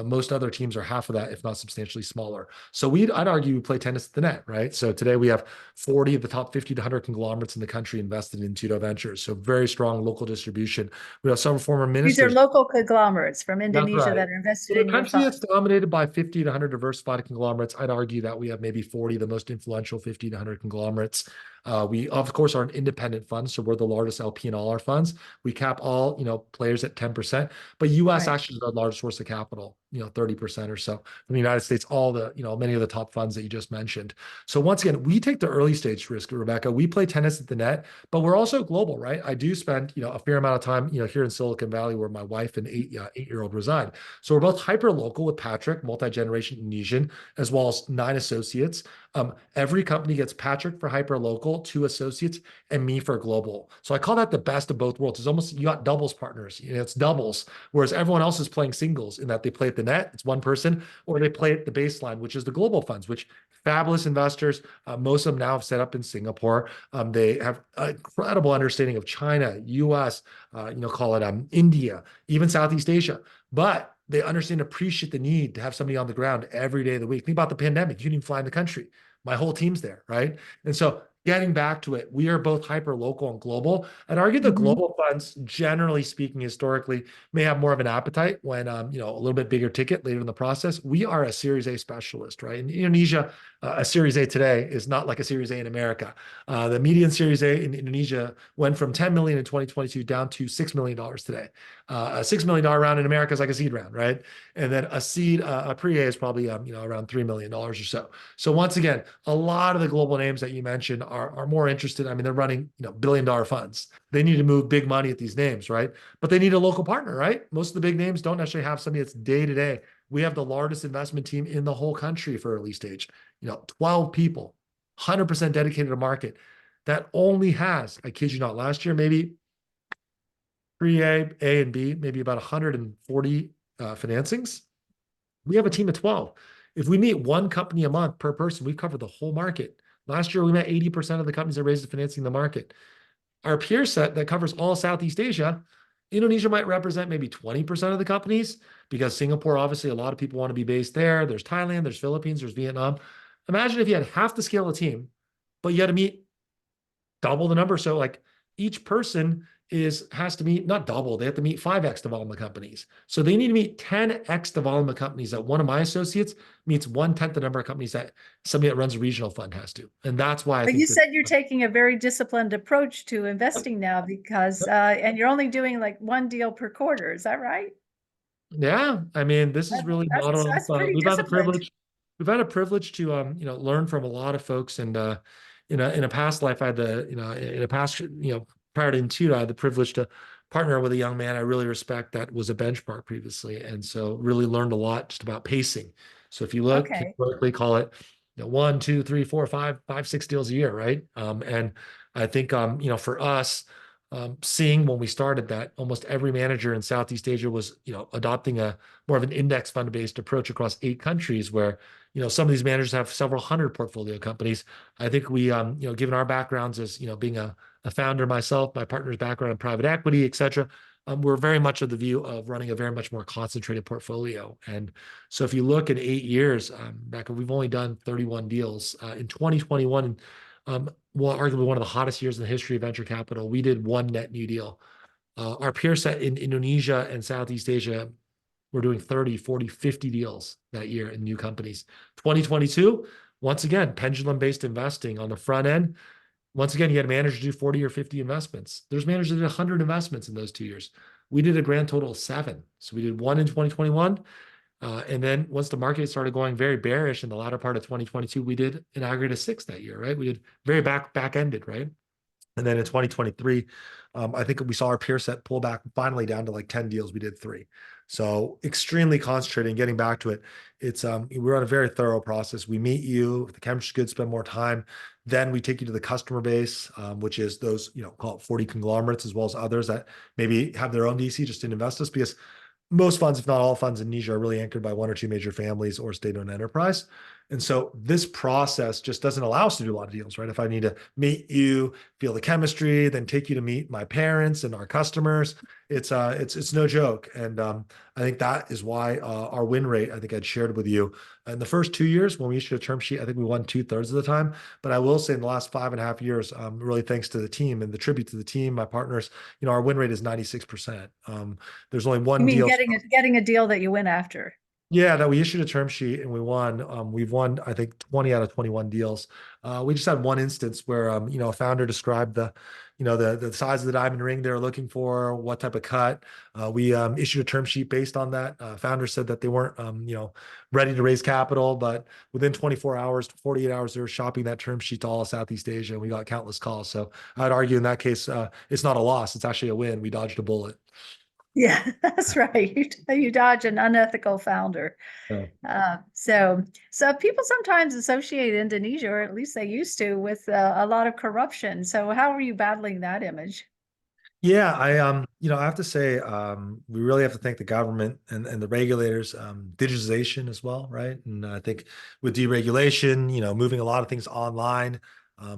B: Most other teams are half of that, if not substantially smaller. So I'd argue we play tennis at the net, right? So today we have 40 of the top 50 to 100 conglomerates in the country invested in Intudo Ventures. So very strong local distribution. We have some former
A: These are
B: ministers.
A: local conglomerates from
B: That's
A: Indonesia
B: right.
A: that are invested
B: In a
A: in your
B: country
A: fund.
B: that's dominated by 50 to 100 diversified conglomerates, I'd argue that we have maybe 40 of the most influential 50 to 100 conglomerates. We, of course, are an independent fund, so we're the largest LP in all our funds. We cap all, players at 10%, but US
A: Right.
B: actually is our largest source of capital, 30% or so. From the United States, all the, many of the top funds that you just mentioned. So once again, we take the early stage risk, Rebecca. We play tennis at the net, but we're also global, right? I do spend, a fair amount of time, here in Silicon Valley, where my wife and eight-year-old reside. So we're both hyper local with Patrick, multi-generation Indonesian, as well as 9 associates. Every company gets Patrick for hyper local, 2 associates, and me for global. So I call that the best of both worlds. It's almost, you got doubles partners. It's doubles, whereas everyone else is playing singles in that they play at the net, it's one person, or they play at the baseline, which is the global funds, which fabulous investors. Most of them now have set up in Singapore. They have an incredible understanding of China, US, call it India, even Southeast Asia. But they understand and appreciate the need to have somebody on the ground every day of the week. Think about the pandemic. You didn't even fly in the country. My whole team's there, right? And so getting back to it, we are both hyper local and global. I'd argue the
A: Mhm.
B: global funds, generally speaking, historically, may have more of an appetite when a little bit bigger ticket later in the process. We are a Series A specialist, right? In Indonesia, a Series A today is not like a Series A in America. The median Series A in Indonesia went from 10 million in 2022 down to $6 million today. A $6 million round in America is like a seed round, right? And then a pre-A is probably around $3 million or so. So once again, a lot of the global names that you mentioned are more interested. I mean, they're running billion-dollar funds. They need to move big money at these names, right? But they need a local partner, right? Most of the big names don't necessarily have somebody that's day to day. We have the largest investment team in the whole country for early stage. 12 people, 100% dedicated to market. That only has, I kid you not, last year maybe pre-A, A and B, maybe about 140 financings. We have a team of 12. If we meet one company a month per person, we've covered the whole market. Last year, we met 80% of the companies that raised the financing in the market. Our peer set that covers all Southeast Asia, Indonesia might represent maybe 20% of the companies because Singapore, obviously, a lot of people want to be based there. There's Thailand, there's Philippines, there's Vietnam. Imagine if you had half the scale of the team, but you had to meet double the number. So like each person has to meet not double, they have to meet 5x development companies. So they need to meet 10x development companies that one of my associates meets 1/10 the number of companies that somebody that runs a regional fund has to. And that's why I
A: But you
B: think that.
A: said you're taking a very disciplined approach to investing now because, and you're only doing like one deal per quarter. Is that right?
B: Yeah, I mean, this is
A: That,
B: really
A: that's
B: model.
A: that's pretty
B: We've had the
A: disciplined.
B: privilege. We've had a privilege to learn from a lot of folks. And in a past life, I had the in a past prior to Intudo, I had the privilege to partner with a young man I really respect that was a benchmark previously, and so really learned a lot just about pacing. So if you look,
A: Okay.
B: historically, call it 1, 2, 3, 4, 5, 5, 6 deals a year, right? And I think for us seeing when we started that almost every manager in Southeast Asia was, adopting a more of an index fund based approach across 8 countries where, some of these managers have several hundred portfolio companies. I think we, given our backgrounds as, being a founder myself, my partner's background in private equity, et cetera, we're very much of the view of running a very much more concentrated portfolio. And so if you look at 8 years, Becca, we've only done 31 deals. In 2021, well, arguably one of the hottest years in the history of venture capital, we did one net new deal. Our peer set in Indonesia and Southeast Asia were doing 30, 40, 50 deals that year in new companies. 2022, once again, pendulum-based investing on the front end. Once again, you had managers do 40 or 50 investments. There's managers that did 100 investments in those 2 years. We did a grand total of 7. So we did one in 2021. And then once the market started going very bearish in the latter part of 2022, we did an aggregate of 6 that year, right? We did very back-ended, right? And then in 2023, I think we saw our peer set pull back finally down to like 10 deals. We did 3. So extremely concentrating, getting back to it. We're on a very thorough process. We meet you, if the chemistry's good, spend more time. Then we take you to the customer base, which is those, call it 40 conglomerates, as well as others that maybe have their own DC just didn't invest us, because most funds, if not all funds in Indonesia, are really anchored by 1 or 2 major families or state-owned enterprise. And so this process just doesn't allow us to do a lot of deals, right? If I need to meet you, feel the chemistry, then take you to meet my parents and our customers, it's no joke. And I think that is why our win rate, I think I'd shared with you in the first 2 years when we issued a term sheet, I think we won 2/3 of the time. But I will say in the last 5.5 years, really thanks to the team and the tribute to the team, my partners, our win rate is 96%. There's only
A: You
B: one
A: mean
B: deal.
A: getting a deal that you win after?
B: Yeah, that we issued a term sheet and we won. We've won, I think, 20 out of 21 deals. We just had one instance where, a founder described the size of the diamond ring they were looking for, what type of cut. We issued a term sheet based on that. Founder said that they weren't, ready to raise capital, but within 24 hours to 48 hours, they were shopping that term sheet to all of Southeast Asia, and we got countless calls. So I'd argue in that case, it's not a loss; it's actually a win. We dodged a bullet.
A: Yeah, that's right. You dodge an unethical founder.
B: Yeah.
A: So people sometimes associate Indonesia, or at least they used to, with a lot of corruption. So how are you battling that image?
B: Yeah, I have to say, we really have to thank the government and the regulators, digitization as well, right? And I think with deregulation, moving a lot of things online.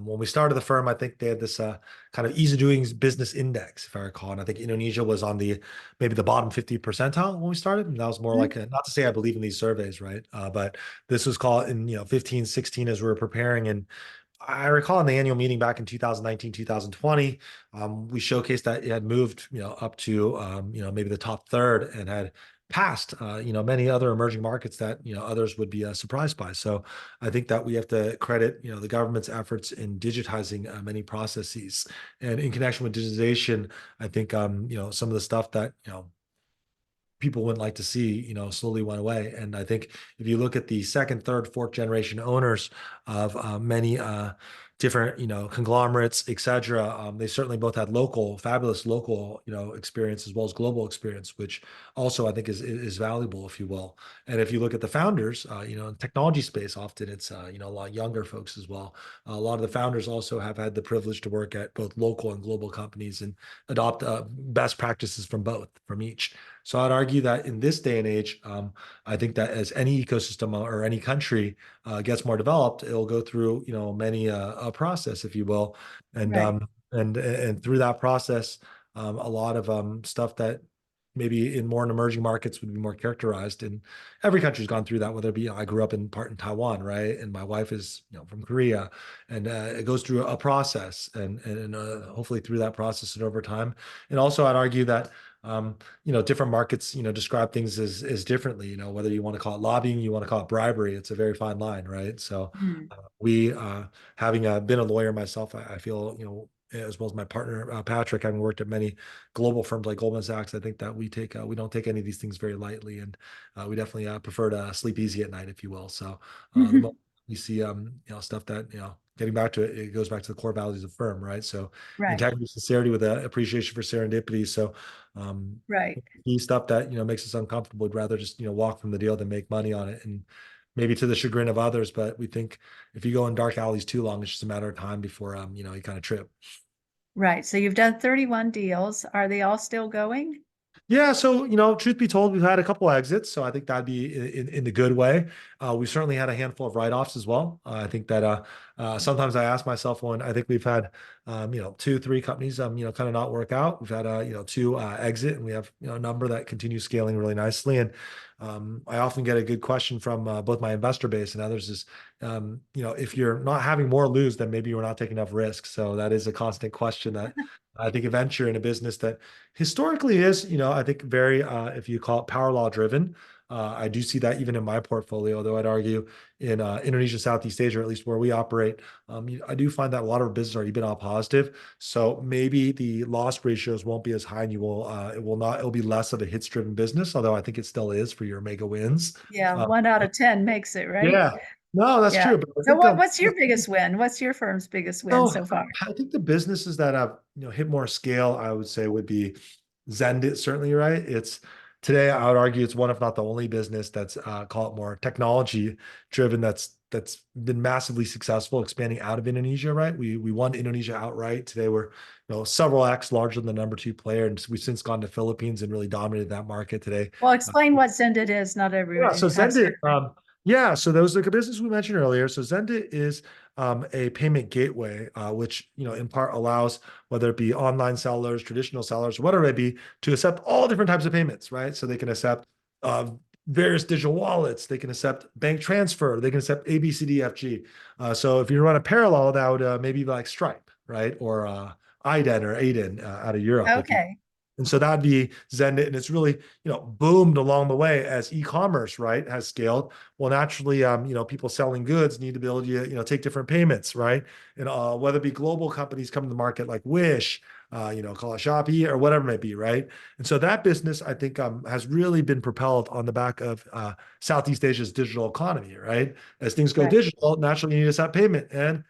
B: When we started the firm, I think they had this kind of ease of doing business index, if I recall. And I think Indonesia was on maybe the bottom 50 percentile when we started. And that was more like not to say I believe in these surveys, right? But this was called in 15, 16 as we were preparing. And I recall in the annual meeting back in 2019, 2020, we showcased that it had moved, up to, maybe the top third and had passed, many other emerging markets that, others would be surprised by. So I think that we have to credit, the government's efforts in digitizing many processes. And in connection with digitization, I think, some of the stuff that, people wouldn't like to see, slowly went away. And I think if you look at the second, third, fourth generation owners of many different, conglomerates, et cetera, they certainly both had fabulous local, experience as well as global experience, which also I think is valuable, if you will. And if you look at the founders, in technology space, often it's, a lot younger folks as well. A lot of the founders also have had the privilege to work at both local and global companies and adopt best practices from each. So I'd argue that in this day and age, I think that as any ecosystem or any country gets more developed, it'll go through many a process, if you will, and
A: Right,
B: and through that process, a lot of stuff that maybe in more emerging markets would be more characterized. And every country's gone through that, whether it be I grew up in part in Taiwan, right, and my wife is from Korea, and it goes through a process, and hopefully through that process and over time. And also, I'd argue that different markets, describe things as differently, whether you want to call it lobbying, you want to call it bribery, it's a very fine line, right? So
A: mm,
B: we, having been a lawyer myself, I feel, as well as my partner, Patrick, having worked at many global firms like Goldman Sachs, I think that we don't take any of these things very lightly. And we definitely prefer to sleep easy at night, if you will. So the moment we see, stuff that, getting back to it, it goes back to the core values of the firm, right? So
A: right,
B: integrity, sincerity with appreciation for serendipity. So
A: right.
B: key stuff that makes us uncomfortable. We'd rather just walk from the deal than make money on it, and maybe to the chagrin of others. But we think if you go in dark alleys too long, it's just a matter of time before you kind of trip.
A: Right. So you've done 31 deals. Are they all still going?
B: Yeah, so truth be told, we've had a couple exits, so I think that'd be in the good way. We certainly had a handful of write-offs as well. I think that sometimes I ask myself when I think we've had two, three companies kind of not work out. We've had two exit, and we have a number that continue scaling really nicely. And I often get a good question from both my investor base and others is, if you're not having more lose, then maybe you're not taking enough risk. So that is a constant question that I think a venture in a business that historically is, I think very, if you call it power law driven. I do see that even in my portfolio, though I'd argue in Indonesia, Southeast Asia, or at least where we operate, I do find that a lot of business are EBITDA positive. So maybe the loss ratios won't be as high, and it'll be less of a hits driven business, although I think it still is for your mega wins.
A: Yeah,
B: Uh,
A: 1 out of 10 makes it, right?
B: yeah, no, that's
A: Yeah.
B: true. But I
A: So
B: think
A: what's your biggest win? What's your firm's biggest win
B: so
A: so far?
B: I think the businesses that have hit more scale, I would say would be Zendit, certainly, right? It's today, I would argue it's one, if not the only business that's call it more technology driven that's been massively successful expanding out of Indonesia, right? We won Indonesia outright. Today we're several X larger than the number two player, and we've since gone to Philippines and really dominated that market today.
A: Well, explain what Zendit is. Not
B: Yeah, so
A: everybody has
B: Zendit,
A: heard of it.
B: yeah, so those are the business we mentioned earlier. So Zendit is a payment gateway, which in part allows whether it be online sellers, traditional sellers, whatever it be, to accept all different types of payments, right? So they can accept various digital wallets, they can accept bank transfer, they can accept A, B, C, D, F, G. So if you run a parallel, that would maybe be like Stripe, right, or IDEN or ADEN out of Europe, if you.
A: Okay.
B: And so that'd be Zenit, and it's really, boomed along the way as e-commerce, right, has scaled. Well, naturally, people selling goods need the ability to, take different payments, right? And whether it be global companies coming to the market like Wish, call it Shopee or whatever it may be, right? And so that business, I think, has really been propelled on the back of Southeast Asia's digital economy, right? As things go
A: Right.
B: digital, naturally, you need to set payment, and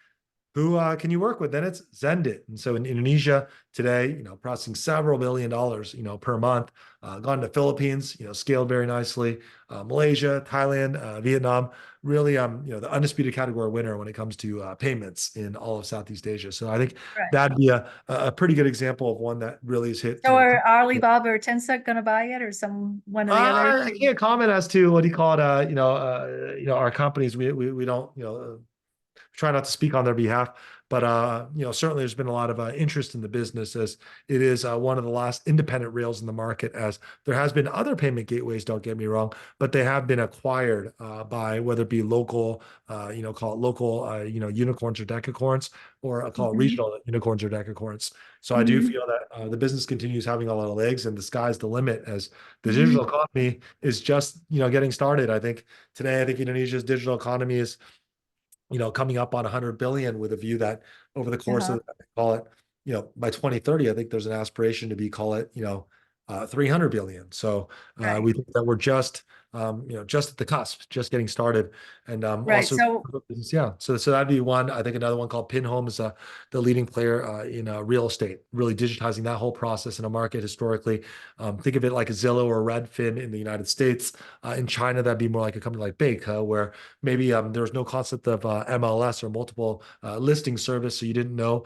B: who can you work with? Then it's Zendit. And so in Indonesia today, processing several $1 billion, per month, gone to Philippines, scaled very nicely, Malaysia, Thailand, Vietnam, really, the undisputed category winner when it comes to payments in all of Southeast Asia. So I think
A: Right.
B: that'd be a pretty good example of one that really has hit,
A: So are Alibaba or Tencent going to buy it, or one of the others?
B: I can't comment as to what he called, our companies. We don't, try not to speak on their behalf. But certainly there's been a lot of interest in the business, as it is one of the last independent rails in the market. As there has been other payment gateways, don't get me wrong, but they have been acquired by, whether it be local, call it local, unicorns or decacorns, or call it
A: Mhm.
B: regional unicorns or decacorns. So I do
A: Mhm.
B: feel that the business continues having a lot of legs, and the sky's the limit, as the digital
A: Mhm.
B: economy is just getting started. I think today, I think Indonesia's digital economy is coming up on 100 billion, with a view that over the course
A: Uh-huh.
B: of, call it, by 2030, I think there's an aspiration to be, call it, 300 billion. So
A: Right.
B: we think that we're just at the cusp, just getting started. And
A: Right.
B: also,
A: So,
B: yeah, so that'd be one. I think another one called Pinhome is the leading player in real estate, really digitizing that whole process in a market historically. Think of it like a Zillow or Redfin in the United States. In China, that'd be more like a company like Beike, where maybe there's no concept of MLS, or multiple listing service, so you didn't know.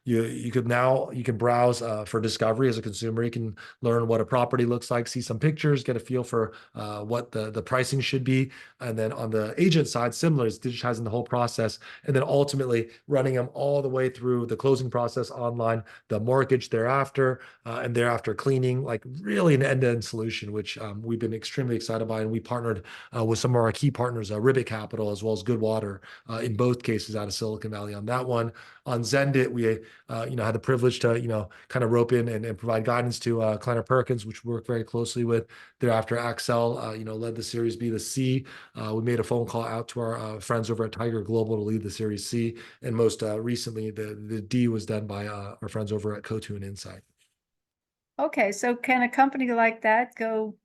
B: You can browse for discovery as a consumer. You can learn what a property looks like, see some pictures, get a feel for what the pricing should be, and then on the agent side, similar, is digitizing the whole process, and then ultimately running them all the way through the closing process online, the mortgage thereafter, and thereafter cleaning, like really an end-to-end solution, which we've been extremely excited by, and we partnered with some of our key partners, Ribbit Capital as well as Goodwater, in both cases out of Silicon Valley on that one. On Zendit, we had the privilege to kind of rope in and provide guidance to Kleiner Perkins, which we work very closely with. Thereafter, Axel, led the Series B, the C. We made a phone call out to our friends over at Tiger Global to lead the Series C, and most recently, the D was done by our friends over at Cotu and Insight.
A: okay. So can a company like that go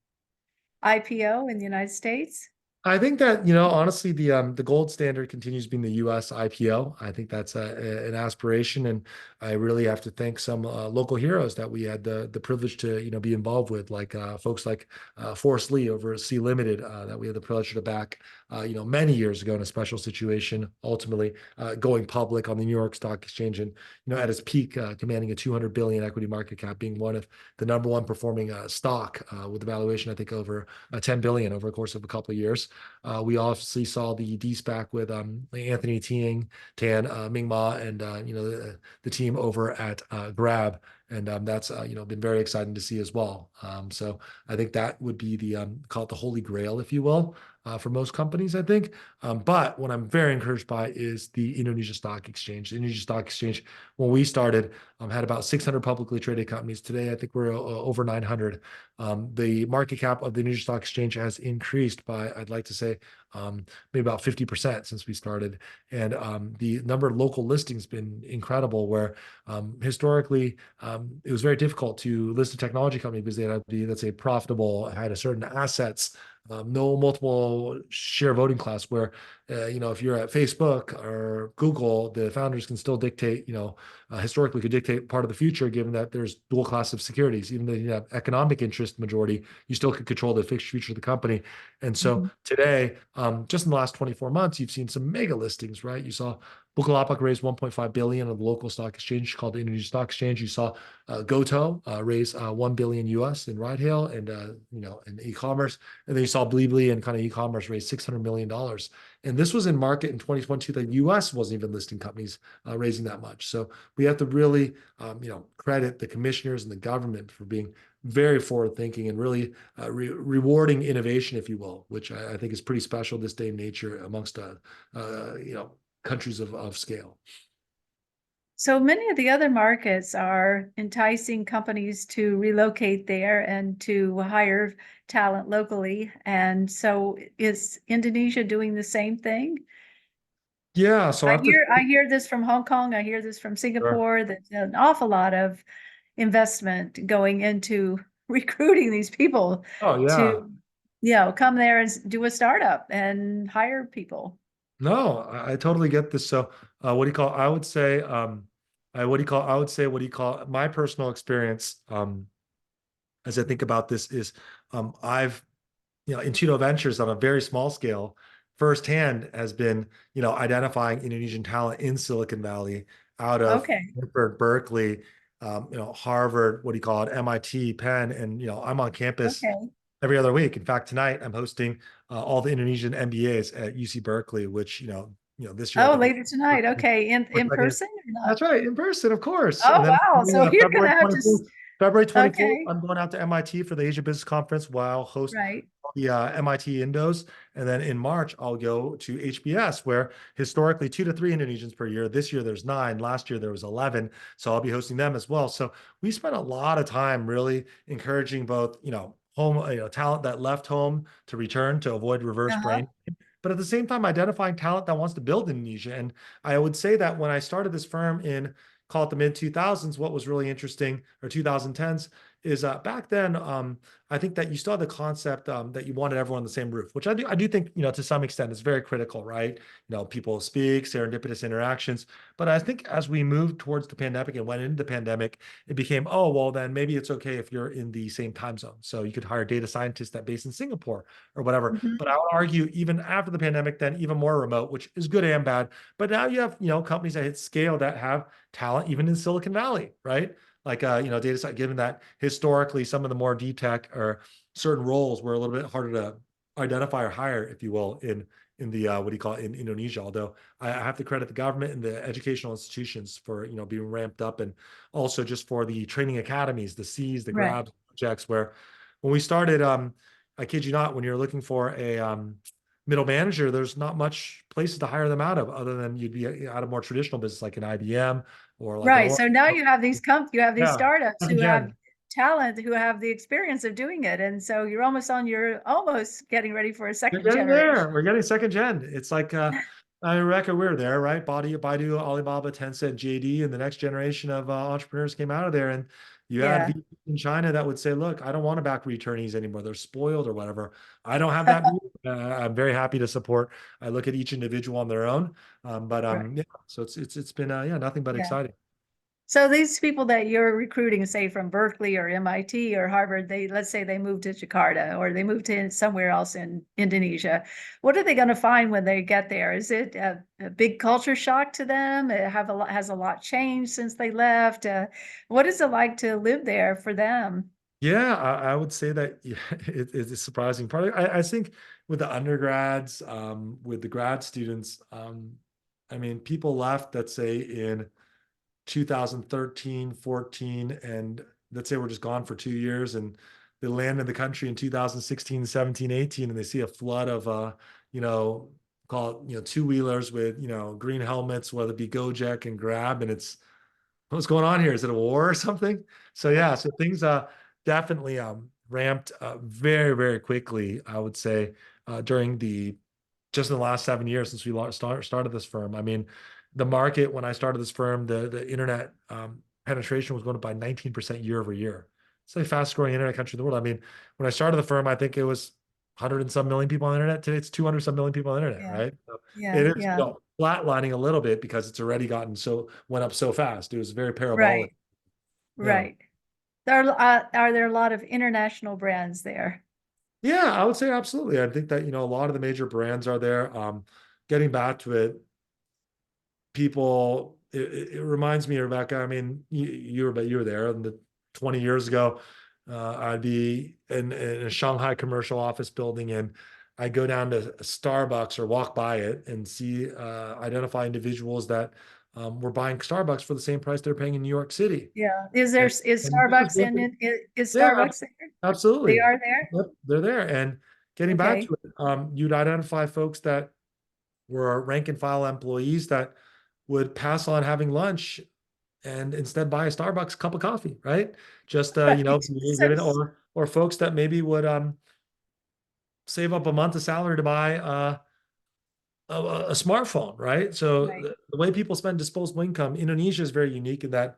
A: IPO in the United States?
B: I think that, honestly, the gold standard continues being the US IPO. I think that's an aspiration, and I really have to thank some local heroes that we had the privilege to be involved with, like folks like Forrest Lee over at C Limited, that we had the pleasure to back many years ago in a special situation, ultimately going public on the New York Stock Exchange, and at its peak commanding a 200 billion equity market cap, being one of the number one performing stock with a valuation, I think, over 10 billion over the course of a couple of years. We obviously saw the D-SPAC with Anthony Tan, Ming Ma, and the team over at Grab, and that's been very exciting to see as well. So I think that would be the call it the holy grail, if you will, for most companies, I think. But what I'm very encouraged by is the Indonesia Stock Exchange. The Indonesia Stock Exchange, when we started, had about 600 publicly traded companies. Today, I think we're over 900. The market cap of the Indonesia Stock Exchange has increased by, I'd like to say, maybe about 50% since we started. And the number of local listings been incredible, where historically it was very difficult to list a technology company because they had to be, let's say, profitable, had a certain assets, no multiple share voting class, where if you're at Facebook or Google, the founders can still dictate, historically could dictate part of the future, given that there's dual class of securities. Even though you have economic interest majority, you still could control the fixed future of the company. And so
A: Mhm.
B: today, just in the last 24 months, you've seen some mega listings, right? You saw Bukalapak raise 1.5 billion on the local stock exchange called the Indonesia Stock Exchange. You saw Goto raise 1 billion US in ride hail and in e-commerce, and then you saw Bleebly and kind of e-commerce raise $600 million. And this was in market in 2022. The US wasn't even listing companies raising that much. So we have to really, credit the commissioners and the government for being very forward thinking and really rewarding innovation, if you will, which I think is pretty special this day and nature amongst countries of scale.
A: So many of the other markets are enticing companies to relocate there and to hire talent locally. And so is Indonesia doing the same thing?
B: Yeah, so I have to.
A: I hear this from Hong Kong, I hear this from
B: Sure.
A: Singapore, there's an awful lot of investment going into recruiting these people
B: Oh yeah.
A: to, come there and do a startup and hire people.
B: No, I totally get this. So, what do you call? I would say, what do you call? I would say, what do you call? My personal experience, as I think about this, is, I've, Intudo Ventures on a very small scale, firsthand has been, identifying Indonesian talent in Silicon Valley, out of
A: Okay,
B: Stanford, Berkeley, Harvard, what do you call it, MIT, Penn, and I'm on campus
A: okay.
B: every other week. In fact, tonight I'm hosting all the Indonesian MBAs at UC Berkeley, which this year I
A: Oh,
B: think
A: later tonight. Okay.
B: we're
A: In
B: talking.
A: person or not?
B: That's right, in person, of course. And
A: Oh,
B: then
A: wow. So you're gonna
B: February
A: have to,
B: 24th, February 24th,
A: okay.
B: I'm going out to MIT for the Asia Business Conference while host
A: Right.
B: the MIT Indos. And then in March, I'll go to HBS, where historically 2 to 3 Indonesians per year. This year there's 9. Last year there was 11. So I'll be hosting them as well. So we spent a lot of time really encouraging both, home, talent that left home to return to avoid reverse
A: Uh-huh.
B: brain, but at the same time identifying talent that wants to build in Indonesia. And I would say that when I started this firm in, call it the mid 2000s, what was really interesting, or 2010s, is back then, I think that you still had the concept that you wanted everyone on the same roof, which I do think, to some extent is very critical, right? People speak, serendipitous interactions. But I think as we moved towards the pandemic and went into the pandemic, it became, oh, well, then maybe it's okay if you're in the same time zone. So you could hire data scientists that based in Singapore or whatever.
A: Mhm.
B: But I would argue even after the pandemic, then even more remote, which is good and bad. But now you have, companies that hit scale that have talent even in Silicon Valley, right? Like, data science, given that historically some of the more deep tech or certain roles were a little bit harder to identify or hire, if you will, in the what do you call it, in Indonesia. Although I have to credit the government and the educational institutions for being ramped up, and also just for the training academies, the C's, the
A: Right.
B: grabs, projects. Where when we started, I kid you not, when you're looking for a middle manager, there's not much places to hire them out of, other than you'd be out of more traditional business like an IBM or like an
A: Right.
B: Oracle.
A: So now you have these
B: Yeah,
A: startups
B: second
A: who have
B: gen.
A: talent, who have the experience of doing it. And so you're almost getting ready for a
B: We're
A: second
B: getting there.
A: generation.
B: We're getting second gen. It's like, Rebecca, we're there, right? Baidu, Alibaba, Tencent, JD, and the next generation of entrepreneurs came out of there. And you had
A: Yeah.
B: VCs in China that would say, look, I don't want to back returnees anymore. They're spoiled or whatever. I don't have that view. I'm very happy to support. I look at each individual on their own. But
A: Right.
B: yeah, so it's been yeah, nothing but
A: Yeah.
B: exciting.
A: So these people that you're recruiting, say from Berkeley or MIT or Harvard, let's say they move to Jakarta or they move to somewhere else in Indonesia. What are they going to find when they get there? Is it a big culture shock to them? Has a lot changed since they left? What is it like to live there for them?
B: Yeah, I would say that yeah, it's a surprising part. I think with the undergrads, with the grad students, I mean, people left, let's say in 2013, 14, and let's say we're just gone for 2 years, and they land in the country in 2016, 17, 18, and they see a flood of, you know, call it, two-wheelers with, green helmets, whether it be Gojek and Grab, and it's, what's going on here? Is it a war or something? So yeah, so things definitely ramped very, very quickly, I would say, during the just in the last 7 years since we started this firm. I mean, the market when I started this firm, the internet penetration was going up by 19% year over year. It's the fastest growing internet country in the world. I mean, when I started the firm, I think it was 100 and some million people on the internet. Today it's 200 some million people on the internet,
A: Yeah.
B: right? So
A: Yeah.
B: it is,
A: Yeah.
B: flatlining a little bit because it's already went up so fast. It was very parabolic.
A: Right.
B: Yeah.
A: Right. Are there a lot of international brands there?
B: Yeah, I would say absolutely. I think that, a lot of the major brands are there. Getting back to it, people, it reminds me, Rebecca, I mean, you were there, and 20 years ago, I'd be in a Shanghai commercial office building, and I go down to Starbucks or walk by it and see, identify individuals that were buying Starbucks for the same price they're paying in New York City.
A: Yeah.
B: And,
A: Is
B: and this is
A: Starbucks
B: what
A: is
B: yeah,
A: Starbucks there? They
B: absolutely.
A: are there?
B: Yep, they're there. And getting back
A: Okay.
B: to it, you'd identify folks that were rank and file employees that would pass on having lunch and instead buy a Starbucks cup of coffee, right? Just
A: Right. So,
B: given, or folks that maybe would save up a month of salary to buy a smartphone, right? So
A: right.
B: the way people spend disposable income, Indonesia is very unique in that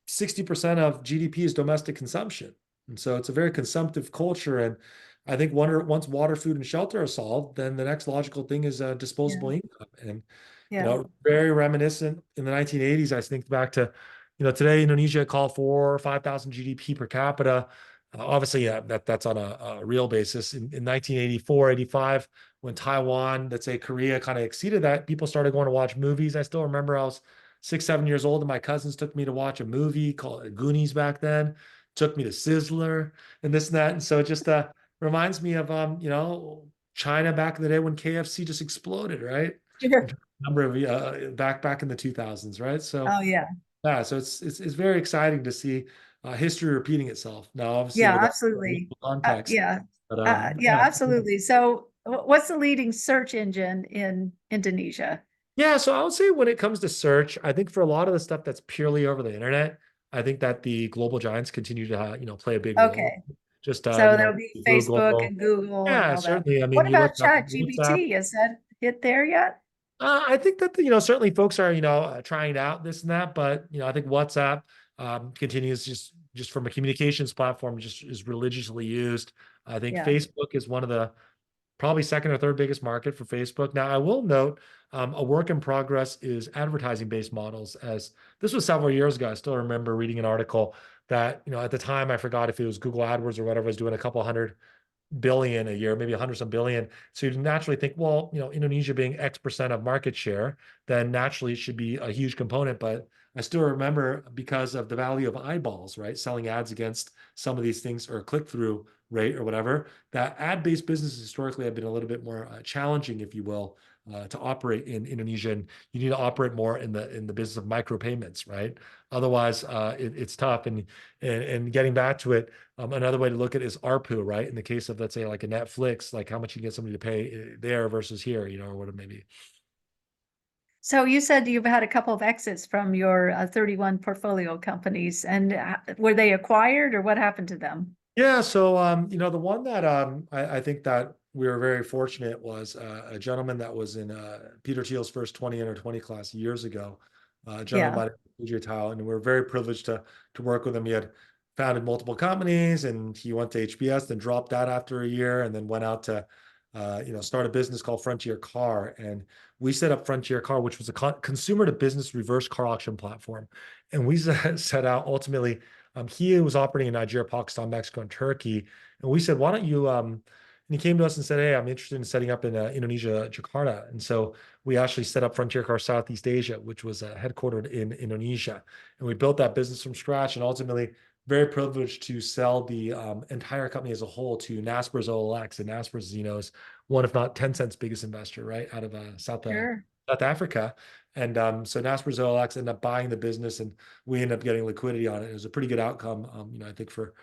B: 60% of GDP is domestic consumption. And so it's a very consumptive culture. And I think once water, food, and shelter are solved, then the next logical thing is disposable
A: Yeah.
B: income. And,
A: Yeah.
B: very reminiscent in the 1980s, I think back to, today Indonesia called for 5,000 GDP per capita. Obviously, yeah, that's on a real basis. In 1984, 85, when Taiwan, let's say Korea kind of exceeded that, people started going to watch movies. I still remember I was 6, 7 years old, and my cousins took me to watch a movie called Goonies back then. Took me to Sizzler and this and that, and so it just reminds me of China back in the day when KFC just exploded, right?
A: Sure.
B: number of back in the 2000s, right? So
A: Oh, yeah.
B: yeah, so it's very exciting to see history repeating itself. Now, obviously,
A: Yeah,
B: with a
A: absolutely.
B: regional context,
A: Yeah.
B: but
A: Yeah, absolutely. So what's the leading search engine in Indonesia?
B: yeah, so I would say when it comes to search, I think for a lot of the stuff that's purely over the internet, I think that the global giants continue to play a big role.
A: Okay.
B: Just
A: So there'll be Facebook
B: Google.
A: and Google and
B: Yeah,
A: all that.
B: certainly. I mean,
A: What
B: you look
A: about
B: up
A: Chat
B: WhatsApp.
A: GBT? Is that hit there yet?
B: I think that certainly folks are trying out this and that, but I think WhatsApp continues just from a communications platform just is religiously used. I think
A: Yeah.
B: Facebook is one of the probably second or third biggest market for Facebook. Now, I will note a work in progress is advertising based models. As this was several years ago, I still remember reading an article that at the time I forgot if it was Google AdWords or whatever was doing a couple hundred billion a year, maybe 100 some billion. So you naturally think, well, Indonesia being X% of market share, then naturally it should be a huge component. But I still remember because of the value of eyeballs, right? Selling ads against some of these things or click through rate or whatever, that ad-based businesses historically have been a little bit more challenging, if you will, to operate in Indonesia. And you need to operate more in the business of micropayments, right? Otherwise, it's tough. And getting back to it, another way to look at it is ARPU, right? In the case of, let's say, like a Netflix, like how much you get somebody to pay there versus here, or what it may be.
A: So you said you've had a couple of exits from your 31 portfolio companies, and were they acquired or what happened to them?
B: Yeah, so the one that I think that we were very fortunate was a gentleman that was in Peter Thiel's first 20 under 20 class years ago, a gentleman
A: Yeah.
B: by the name of Tile, and we were very privileged to work with him. He had founded multiple companies, and he went to HBS, then dropped that after a year, and then went out to start a business called Frontier Car, and we set up Frontier Car, which was a consumer to business reverse car auction platform, and we set out ultimately. He was operating in Nigeria, Pakistan, Mexico, and Turkey. And we said, why don't you? And he came to us and said, hey, I'm interested in setting up in Indonesia, Jakarta. And so we actually set up Frontier Car Southeast Asia, which was headquartered in Indonesia. And we built that business from scratch and ultimately very privileged to sell the entire company as a whole to Naspers OLX. And Naspers, as you know, is one, if not Tencent's biggest investor, right, out of
A: Sure.
B: South Africa. And so Naspers OLX ended up buying the business, and we ended up getting liquidity on it. It was a pretty good outcome, I think for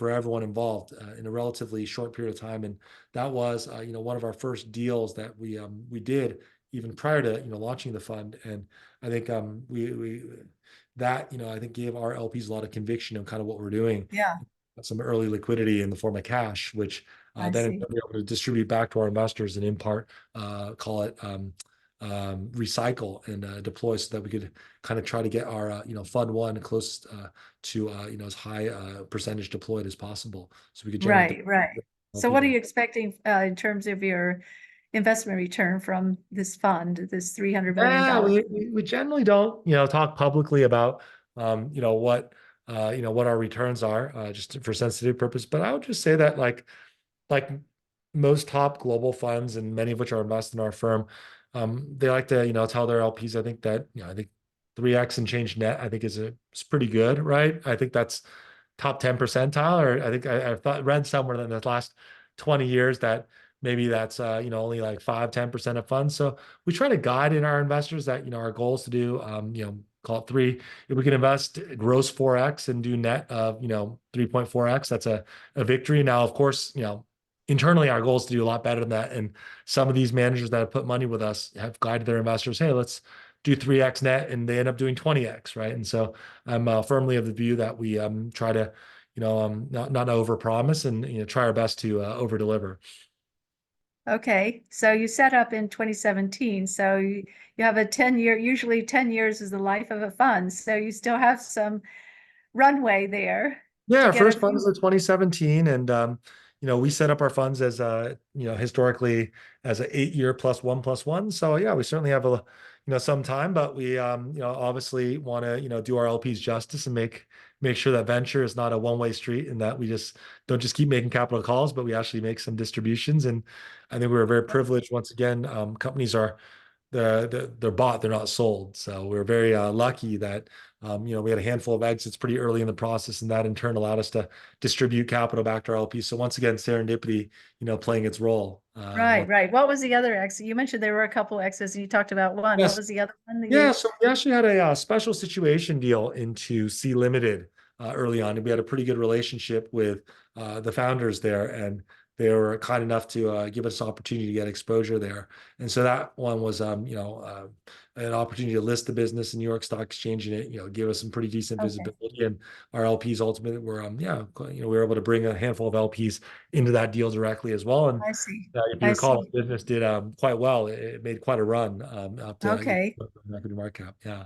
B: everyone involved in a relatively short period of time. And that was, one of our first deals that we did even prior to launching the fund. And I think we that I think gave our LPs a lot of conviction of kind of what we're doing.
A: Yeah,
B: Some early liquidity in the form of cash, which
A: I
B: then
A: see.
B: we're able to distribute back to our investors and in part call it recycle and deploy so that we could kind of try to get our fund one close to as high percentage deployed as possible, so we could generate
A: Right, right. So
B: LP
A: what are
B: value.
A: you expecting in terms of your investment return from this fund, this $300
B: Yeah,
A: million?
B: we generally don't talk publicly about what our returns are just for sensitive purpose. But I would just say that like most top global funds and many of which are invested in our firm, they like to, tell their LPs, I think that, I think 3x and change net, I think is pretty good, right? I think that's top 10 percentile, or I think I thought read somewhere in the last 20 years that maybe that's, only like 5-10% of funds. So we try to guide in our investors that, our goal is to do, call it three. If we can invest gross 4x and do net of, 3.4x, that's a victory. Now, of course, internally our goal is to do a lot better than that. And some of these managers that have put money with us have guided their investors, hey, let's do 3x net, and they end up doing 20x, right? And so I'm firmly of the view that we try to, not over promise and try our best to over deliver.
A: Okay, so you set up in 2017, so you have a 10-year, usually 10 years is the life of a fund, so you still have some runway there
B: Yeah,
A: to
B: our
A: get a
B: first fund
A: few.
B: was in 2017, and we set up our funds as historically as an 8-year plus one plus one. So yeah, we certainly have some time, but we obviously want to do our LPs justice and make sure that venture is not a one-way street, and that we just don't just keep making capital calls, but we actually make some distributions. And I think we were very privileged. Once again, companies are they're bought, they're not sold. So we're very lucky that we had a handful of exits pretty early in the process, and that in turn allowed us to distribute capital back to our LPs. So once again, serendipity, playing its role.
A: Right, right. What was the other exit? You mentioned there were a couple exits and you talked about one. What
B: Yes.
A: was the other one that
B: Yeah,
A: you?
B: so we actually had a special situation deal into C Limited early on. And we had a pretty good relationship with the founders there, and they were kind enough to give us an opportunity to get exposure there. And so that one was, an opportunity to list the business in New York Stock Exchange, and it, give us some pretty decent
A: Okay,
B: visibility. And our LPs ultimately were, we were able to bring a handful of LPs into that deal directly as well. And
A: I see.
B: if you
A: I
B: recall,
A: see.
B: the business did quite well. It made quite a run up to
A: Okay.
B: equity market cap. Yeah.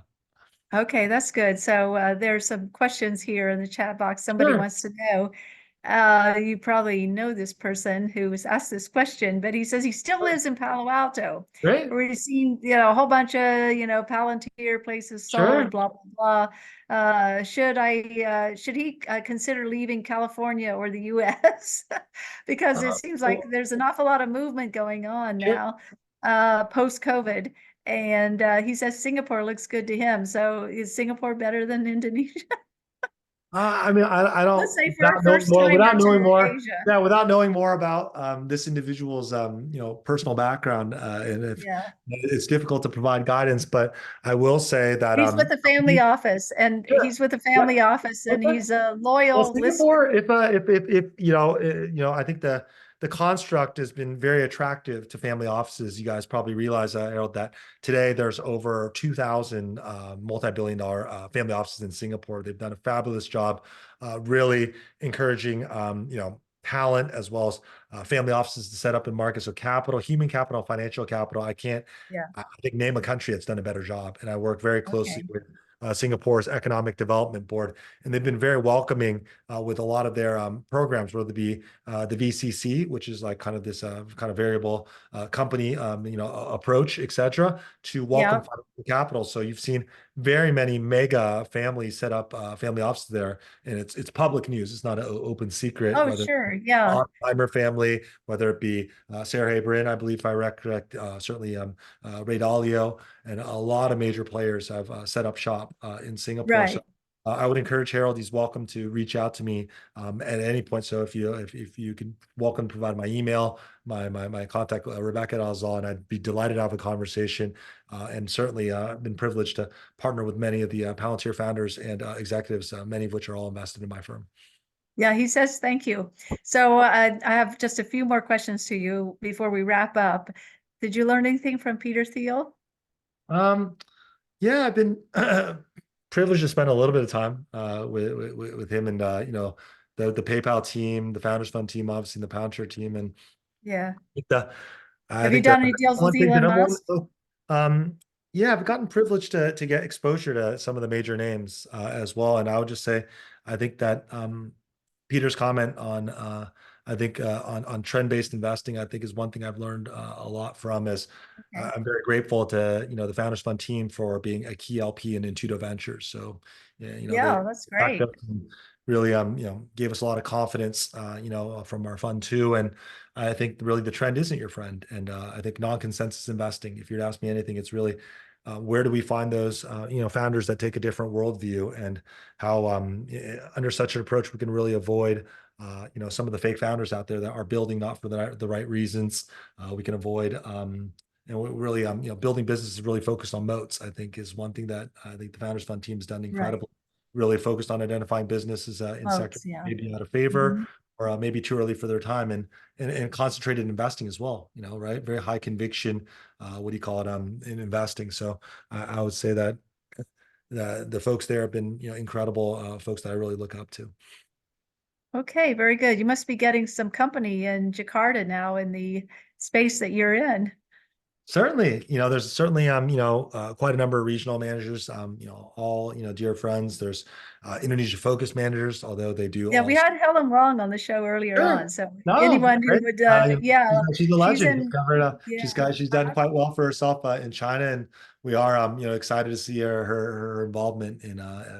A: Okay, that's good. So there's some questions here in the chat box. Somebody
B: Sure.
A: wants to know. You probably know this person who was asked this question, but he says he still
B: Sure.
A: lives in Palo Alto.
B: Great.
A: We've seen, a whole bunch of, Palantir places sold,
B: Sure.
A: blah, blah, blah. Should he consider leaving California or the US? Because it seems like
B: Well,
A: there's an awful lot of movement going on
B: sure.
A: now, post-COVID. And he says Singapore looks good to him. So is Singapore better than Indonesia?
B: I mean, I
A: Let's
B: don't,
A: say for a first
B: without
A: timer
B: knowing
A: to
B: more,
A: Asia.
B: yeah, without knowing more about this individual's, personal background, and if
A: Yeah.
B: it's difficult to provide guidance, but I will say that,
A: He's with the family office and
B: sure.
A: he's with the
B: Yeah.
A: family office and
B: Okay.
A: he's a
B: Well,
A: loyal listener.
B: Singapore, if I think the construct has been very attractive to family offices. You guys probably realize, Harold, that today there's over 2,000 multi-billion-dollar family offices in Singapore. They've done a fabulous job, really encouraging, talent as well as family offices to set up in markets. So capital, human capital, financial capital.
A: Yeah.
B: I think, name a country that's done a better job. And I work very closely
A: Okay.
B: with Singapore's Economic Development Board, and they've been very welcoming with a lot of their programs, whether it be the VCC, which is like kind of this kind of variable company, approach, etc., to welcome
A: Yeah.
B: financial capital. So you've seen very many mega families set up family offices there, and it's public news. It's not an open secret.
A: Oh,
B: Whether
A: sure. Yeah.
B: Oppenheimer family, whether it be Sarah Brin, I believe, if I recollect, certainly Ray Dalio, and a lot of major players have set up shop in Singapore. So
A: Right.
B: I would encourage Harold. He's welcome to reach out to me at any point. So if you can, welcome to provide my email, my contact, Rebecca Alzal, and I'd be delighted to have a conversation. And certainly, I've been privileged to partner with many of the Palantir founders and executives, many of which are all invested in my firm.
A: Yeah, he says thank you. So I have just a few more questions to you before we wrap up. Did you learn anything from Peter Thiel?
B: Um, Yeah, I've been privileged to spend a little bit of time with him, and the PayPal team, the Founders Fund team, obviously the Palantir team, and
A: Yeah.
B: the I
A: Have you
B: think the
A: done any deals with
B: one thing, the
A: Elon
B: number
A: Musk?
B: one, yeah, I've gotten privileged to get exposure to some of the major names as well, and I would just say I think that Peter's comment on I think on trend-based investing, I think, is one thing I've learned a lot from. Is
A: Okay.
B: I'm very grateful to the Founders Fund team for being a key LP in Intudo Ventures. So yeah, they
A: Yeah, that's
B: backed
A: great.
B: us and really gave us a lot of confidence from our fund too. And I think really the trend isn't your friend. And I think non-consensus investing, if you'd ask me anything, it's really where do we find those founders that take a different worldview, and how under such an approach we can really avoid some of the fake founders out there that are building not for the right reasons. We can avoid and we really building businesses really focused on moats, I think, is one thing that I think the Founders Fund team has done
A: Right.
B: incredible. Really focused on identifying businesses in sectors
A: Votes, yeah.
B: maybe out of favor,
A: Mhm.
B: or maybe too early for their time, and concentrated investing as well. Right? Very high conviction. What do you call it? In investing. So I would say that the folks there have been incredible folks that I really look up to.
A: Okay, very good. You must be getting some company in Jakarta now in the space that you're in.
B: Certainly, there's certainly quite a number of regional managers, all dear friends. There's Indonesia focused managers, although they do
A: Yeah, we
B: also.
A: had Helen Wong on the show earlier
B: Sure.
A: on. So
B: No,
A: anyone who
B: great.
A: would,
B: She's,
A: yeah,
B: she's a
A: she's
B: legend. We've
A: in,
B: covered,
A: yeah.
B: she's done quite well for herself in China, and we are excited to see her involvement in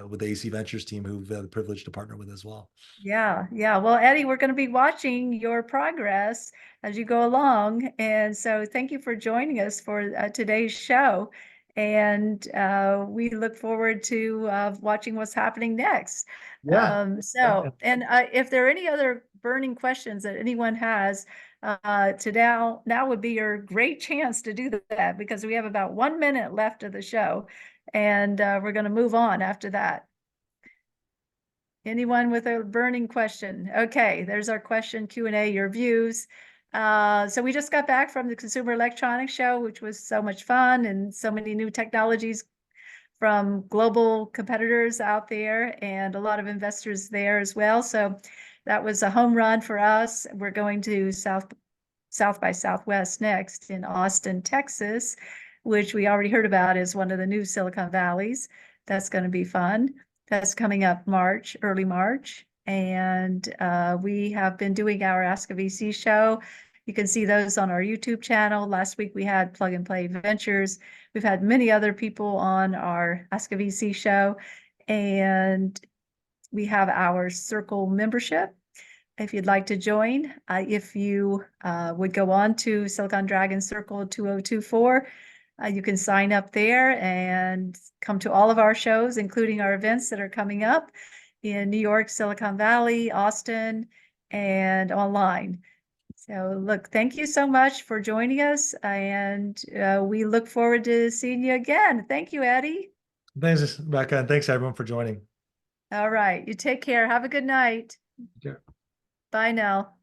B: with the AC Ventures team, who we've had the privilege to partner with as well.
A: Yeah, yeah. Well, Eddy, we're going to be watching your progress as you go along. And so thank you for joining us for today's show. And we look forward to watching what's happening next.
B: Yeah.
A: And if there are any other burning questions that anyone has, now would be your great chance to do that, because we have about 1 minute left of the show, and we're going to move on after that. Anyone with a burning question? Okay, there's our question Q&A, your views. So we just got back from the Consumer Electronics Show, which was so much fun, and so many new technologies from global competitors out there, and a lot of investors there as well. So that was a home run for us. We're going to South by Southwest next in Austin, Texas, which we already heard about as one of the new Silicon Valleys. That's going to be fun. That's coming up early March. And we have been doing our Ask a VC show. You can see those on our YouTube channel. Last week we had Plug and Play Ventures. We've had many other people on our Ask a VC show. And we have our Circle membership. If you'd like to join, if you would go on to Silicon Dragon Circle 2024, you can sign up there and come to all of our shows, including our events that are coming up in New York, Silicon Valley, Austin, and online. So look, thank you so much for joining us, and we look forward to seeing you again. Thank you, Eddy.
B: Thanks, Rebecca, and thanks everyone for joining.
A: All right, you take care. Have a good night.
B: Take care.
A: Bye now.